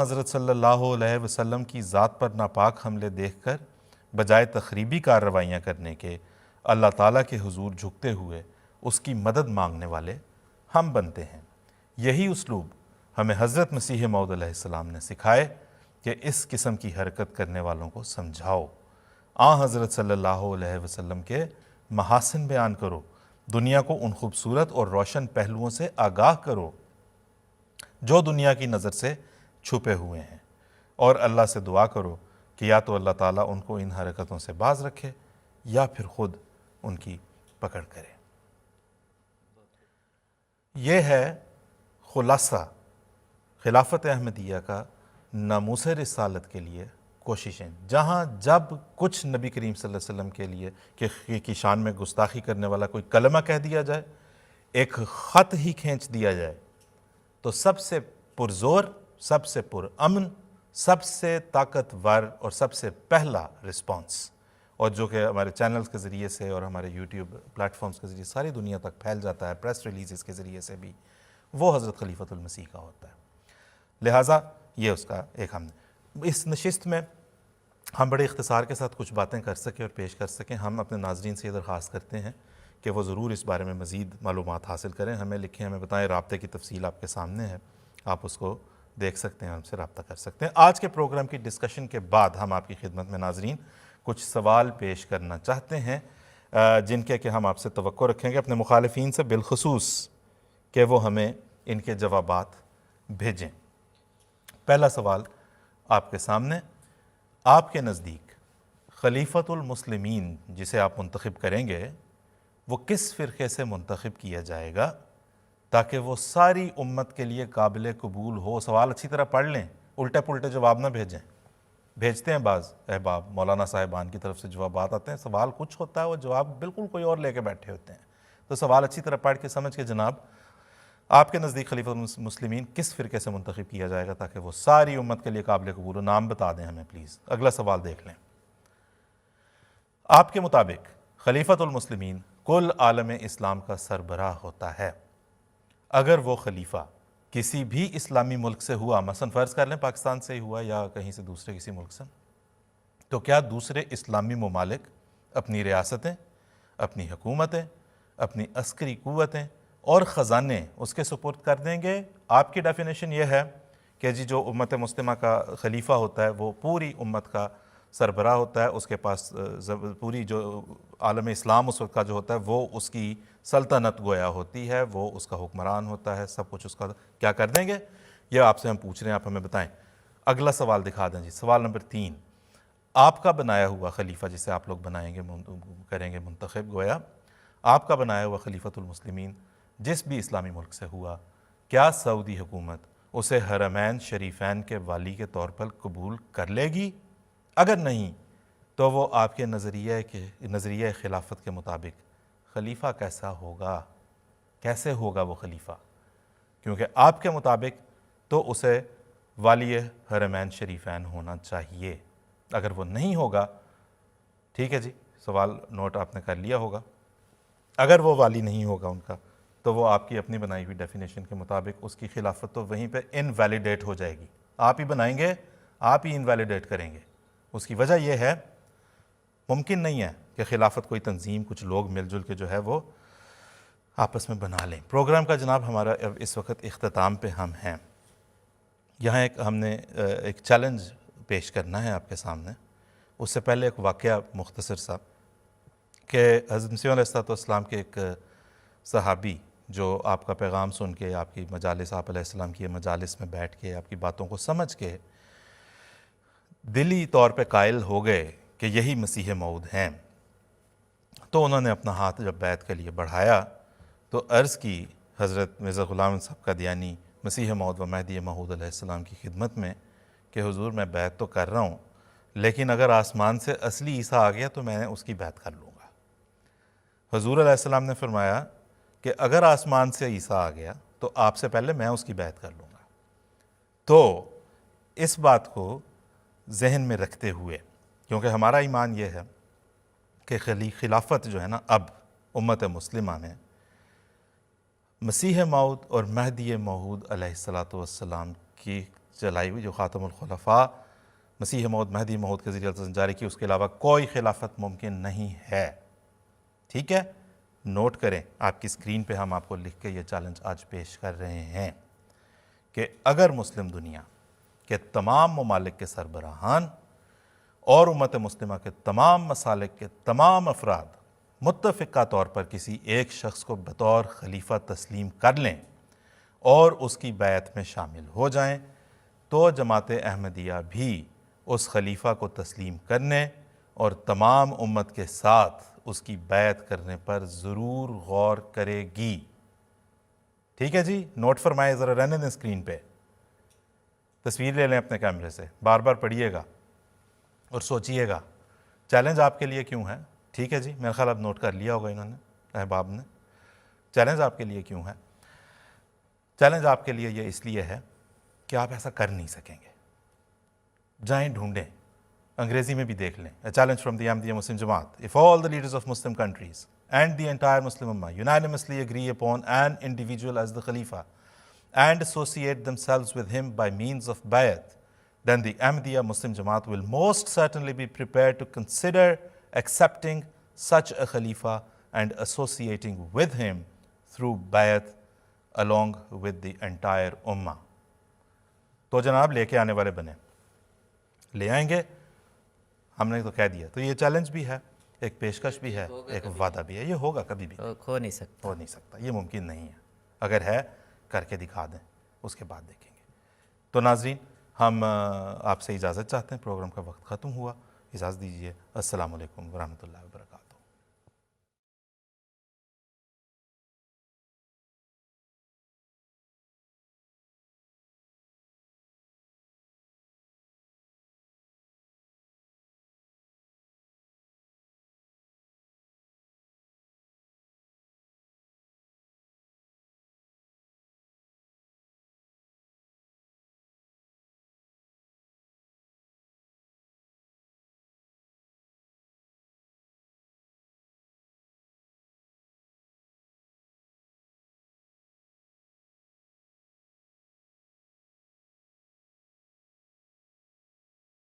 حضرت صلی اللہ علیہ وسلم کی ذات پر ناپاک حملے دیکھ کر بجائے تخریبی کارروائیاں کرنے کے اللہ تعالیٰ کے حضور جھکتے ہوئے اس کی مدد مانگنے والے ہم بنتے ہیں. یہی اسلوب ہمیں حضرت مسیح موعود علیہ السلام نے سکھائے کہ اس قسم کی حرکت کرنے والوں کو سمجھاؤ، حضرت صلی اللہ علیہ وسلم کے محاسن بیان کرو، دنیا کو ان خوبصورت اور روشن پہلوؤں سے آگاہ کرو جو دنیا کی نظر سے چھپے ہوئے ہیں، اور اللہ سے دعا کرو کہ یا تو اللہ تعالیٰ ان کو ان حرکتوں سے باز رکھے یا پھر خود ان کی پکڑ کرے. یہ ہے خلاصہ خلافت احمدیہ کا ناموس رسالت کے لیے کوششیں. جہاں جب کچھ نبی کریم صلی اللہ علیہ وسلم کے لیے کی شان میں گستاخی کرنے والا کوئی کلمہ کہہ دیا جائے، ایک خط ہی کھینچ دیا جائے، تو سب سے پرزور، سب سے پرامن، سب سے طاقتور اور سب سے پہلا رسپانس، اور جو کہ ہمارے چینلز کے ذریعے سے اور ہمارے یوٹیوب پلیٹ فارمز کے ذریعے ساری دنیا تک پھیل جاتا ہے، پریس ریلیزز کے ذریعے سے بھی، وہ حضرت خلیفۃ المسیح کا ہوتا ہے. لہٰذا یہ اس کا ایک ہم نے اس نشست میں ہم بڑے اختصار کے ساتھ کچھ باتیں کر سکیں اور پیش کر سکیں. ہم اپنے ناظرین سے یہ درخواست کرتے ہیں کہ وہ ضرور اس بارے میں مزید معلومات حاصل کریں، ہمیں لکھیں، ہمیں بتائیں. رابطے کی تفصیل آپ کے سامنے ہے، آپ اس کو دیکھ سکتے ہیں، ہم سے رابطہ کر سکتے ہیں. آج کے پروگرام کی ڈسکشن کے بعد ہم آپ کی خدمت میں ناظرین کچھ سوال پیش کرنا چاہتے ہیں جن کے کہ ہم آپ سے توقع رکھیں گے اپنے مخالفین سے بالخصوص کہ وہ ہمیں ان کے جوابات بھیجیں. پہلا سوال آپ کے سامنے، آپ کے نزدیک خلیفۃ المسلمین جسے آپ منتخب کریں گے وہ کس فرقے سے منتخب کیا جائے گا تاکہ وہ ساری امت کے لیے قابل قبول ہو. سوال اچھی طرح پڑھ لیں, الٹے پلٹے جواب نہ بھیجیں. بھیجتے ہیں بعض احباب, مولانا صاحبان کی طرف سے جوابات آتے ہیں, سوال کچھ ہوتا ہے, وہ جواب بالکل کوئی اور لے کے بیٹھے ہوتے ہیں. تو سوال اچھی طرح پڑھ کے سمجھ کے جناب آپ کے نزدیک خلیفۃ المسلمین کس فرقے سے منتخب کیا جائے گا تاکہ وہ ساری امت کے لیے قابل قبول ہو, نام بتا دیں ہمیں پلیز. اگلا سوال دیکھ لیں. آپ کے مطابق خلیفۃ المسلمین کل عالم اسلام کا سربراہ ہوتا ہے. اگر وہ خلیفہ کسی بھی اسلامی ملک سے ہوا, مثلا فرض کر لیں پاکستان سے ہی ہوا یا کہیں سے دوسرے کسی ملک سے, تو کیا دوسرے اسلامی ممالک اپنی ریاستیں, اپنی حکومتیں, اپنی عسکری قوتیں اور خزانے اس کے سپرد کر دیں گے؟ آپ کی ڈیفینیشن یہ ہے کہ جی جو امت مسلمہ کا خلیفہ ہوتا ہے وہ پوری امت کا سربراہ ہوتا ہے, اس کے پاس پوری جو عالم اسلام اس وقت کا جو ہوتا ہے وہ اس کی سلطنت گویا ہوتی ہے, وہ اس کا حکمران ہوتا ہے, سب کچھ اس کا. کیا کر دیں گے؟ یہ آپ سے ہم پوچھ رہے ہیں, آپ ہمیں بتائیں. اگلا سوال دکھا دیں جی, سوال نمبر 3. آپ کا بنایا ہوا خلیفہ جسے آپ لوگ بنائیں گے, کریں گے منتخب, گویا آپ کا بنایا ہوا خلیفۃ المسلمین جس بھی اسلامی ملک سے ہوا, کیا سعودی حکومت اسے حرمین شریفین کے والی کے طور پر قبول کر لے گی؟ اگر نہیں تو وہ آپ کے نظریہ خلافت کے مطابق خلیفہ کیسا ہوگا؟ کیسے ہوگا وہ خلیفہ؟ کیونکہ آپ کے مطابق تو اسے والی حرمین شریفین ہونا چاہیے. اگر وہ نہیں ہوگا, ٹھیک ہے جی, سوال نوٹ آپ نے کر لیا ہوگا, اگر وہ والی نہیں ہوگا ان کا تو وہ آپ کی اپنی بنائی ہوئی ڈیفینیشن کے مطابق اس کی خلافت تو وہیں پہ انویلیڈیٹ ہو جائے گی. آپ ہی بنائیں گے, آپ ہی انویلیڈیٹ کریں گے. اس کی وجہ یہ ہے, ممکن نہیں ہے کہ خلافت کوئی تنظیم, کچھ لوگ مل جل کے جو ہے وہ آپس میں بنا لیں. پروگرام کا جناب ہمارا اس وقت اختتام پہ ہم ہیں. یہاں ہم نے ایک چیلنج پیش کرنا ہے آپ کے سامنے. اس سے پہلے ایک واقعہ مختصر سا کہ حضرت مسیح علیہ السلام کے ایک صحابی جو آپ کا پیغام سن کے, آپ کی مجالس, آپ علیہ السلام کی مجالس میں بیٹھ کے آپ کی باتوں کو سمجھ کے دلی طور پہ قائل ہو گئے کہ یہی مسیح موعود ہیں, تو انہوں نے اپنا ہاتھ جب بیعت کے لیے بڑھایا تو عرض کی حضرت مرزا غلام صاحب قادیانی مسیح موعود و مہدی موعود علیہ السلام کی خدمت میں کہ حضور میں بیعت تو کر رہا ہوں, لیکن اگر آسمان سے اصلی عیسیٰ آ گیا تو میں اس کی بیعت کر لوں گا. حضور علیہ السلام نے فرمایا کہ اگر آسمان سے عیسیٰ آ گیا تو آپ سے پہلے میں اس کی بیعت کر لوں گا. تو اس بات کو ذہن میں رکھتے ہوئے, کیونکہ ہمارا ایمان یہ ہے کہ خلافت جو ہے نا اب امت مسلمہ میں مسیح موعود اور مہدی موعود علیہ السلام کی چلائی ہوئی جو خاتم الخلفاء مسیح موعود مہدی موعود کے ذریعے جاری کی, اس کے علاوہ کوئی خلافت ممکن نہیں ہے. ٹھیک ہے, نوٹ کریں, آپ کی اسکرین پہ ہم آپ کو لکھ کے یہ چیلنج آج پیش کر رہے ہیں کہ اگر مسلم دنیا کے تمام ممالک کے سربراہان اور امت مسلمہ کے تمام مسالک کے تمام افراد متفقہ طور پر کسی ایک شخص کو بطور خلیفہ تسلیم کر لیں اور اس کی بیعت میں شامل ہو جائیں, تو جماعت احمدیہ بھی اس خلیفہ کو تسلیم کرنے اور تمام امت کے ساتھ اس کی بیعت کرنے پر ضرور غور کرے گی. ٹھیک ہے جی, نوٹ فرمائے, ذرا رہنے دیں اسکرین پہ, تصویر لے لیں اپنے کیمرے سے, بار بار پڑھیے گا اور سوچئے گا چیلنج آپ کے لیے کیوں ہے. ٹھیک ہے جی, میرا خیال اب نوٹ کر لیا ہوگا انہوں نے, احباب نے. چیلنج آپ کے لیے کیوں ہے؟ چیلنج آپ کے لیے یہ اس لیے ہے کہ آپ ایسا کر نہیں سکیں گے. جائیں ڈھونڈیں, انگریزی میں بھی دیکھ لیں. A challenge from the Ahmadiyya Muslim Jamaat. If all the leaders of Muslim countries and the entire Muslim Ummah unanimously agree upon an individual as the Khalifa and associate themselves with him by means of bayat, then the Ahmadiyya Muslim Jamaat will most certainly be prepared to consider accepting such a Khalifa and associating with him through bayat along with the entire Ummah. تو جناب لے کے آنے والے بنے, لے آئیں گے, ہم نے تو کہہ دیا. تو یہ چیلنج بھی ہے, ایک پیشکش بھی ہے, ایک وعدہ بھی ہے. یہ ہوگا کبھی بھی, ہو نہیں سکتا, ہو نہیں سکتا, یہ ممکن نہیں ہے. اگر ہے کر کے دکھا دیں, اس کے بعد دیکھیں گے. تو ناظرین, ہم آپ سے اجازت چاہتے ہیں, پروگرام کا وقت ختم ہوا, اجازت دیجیے. السلام علیکم ورحمۃ اللہ وبرکاتہ.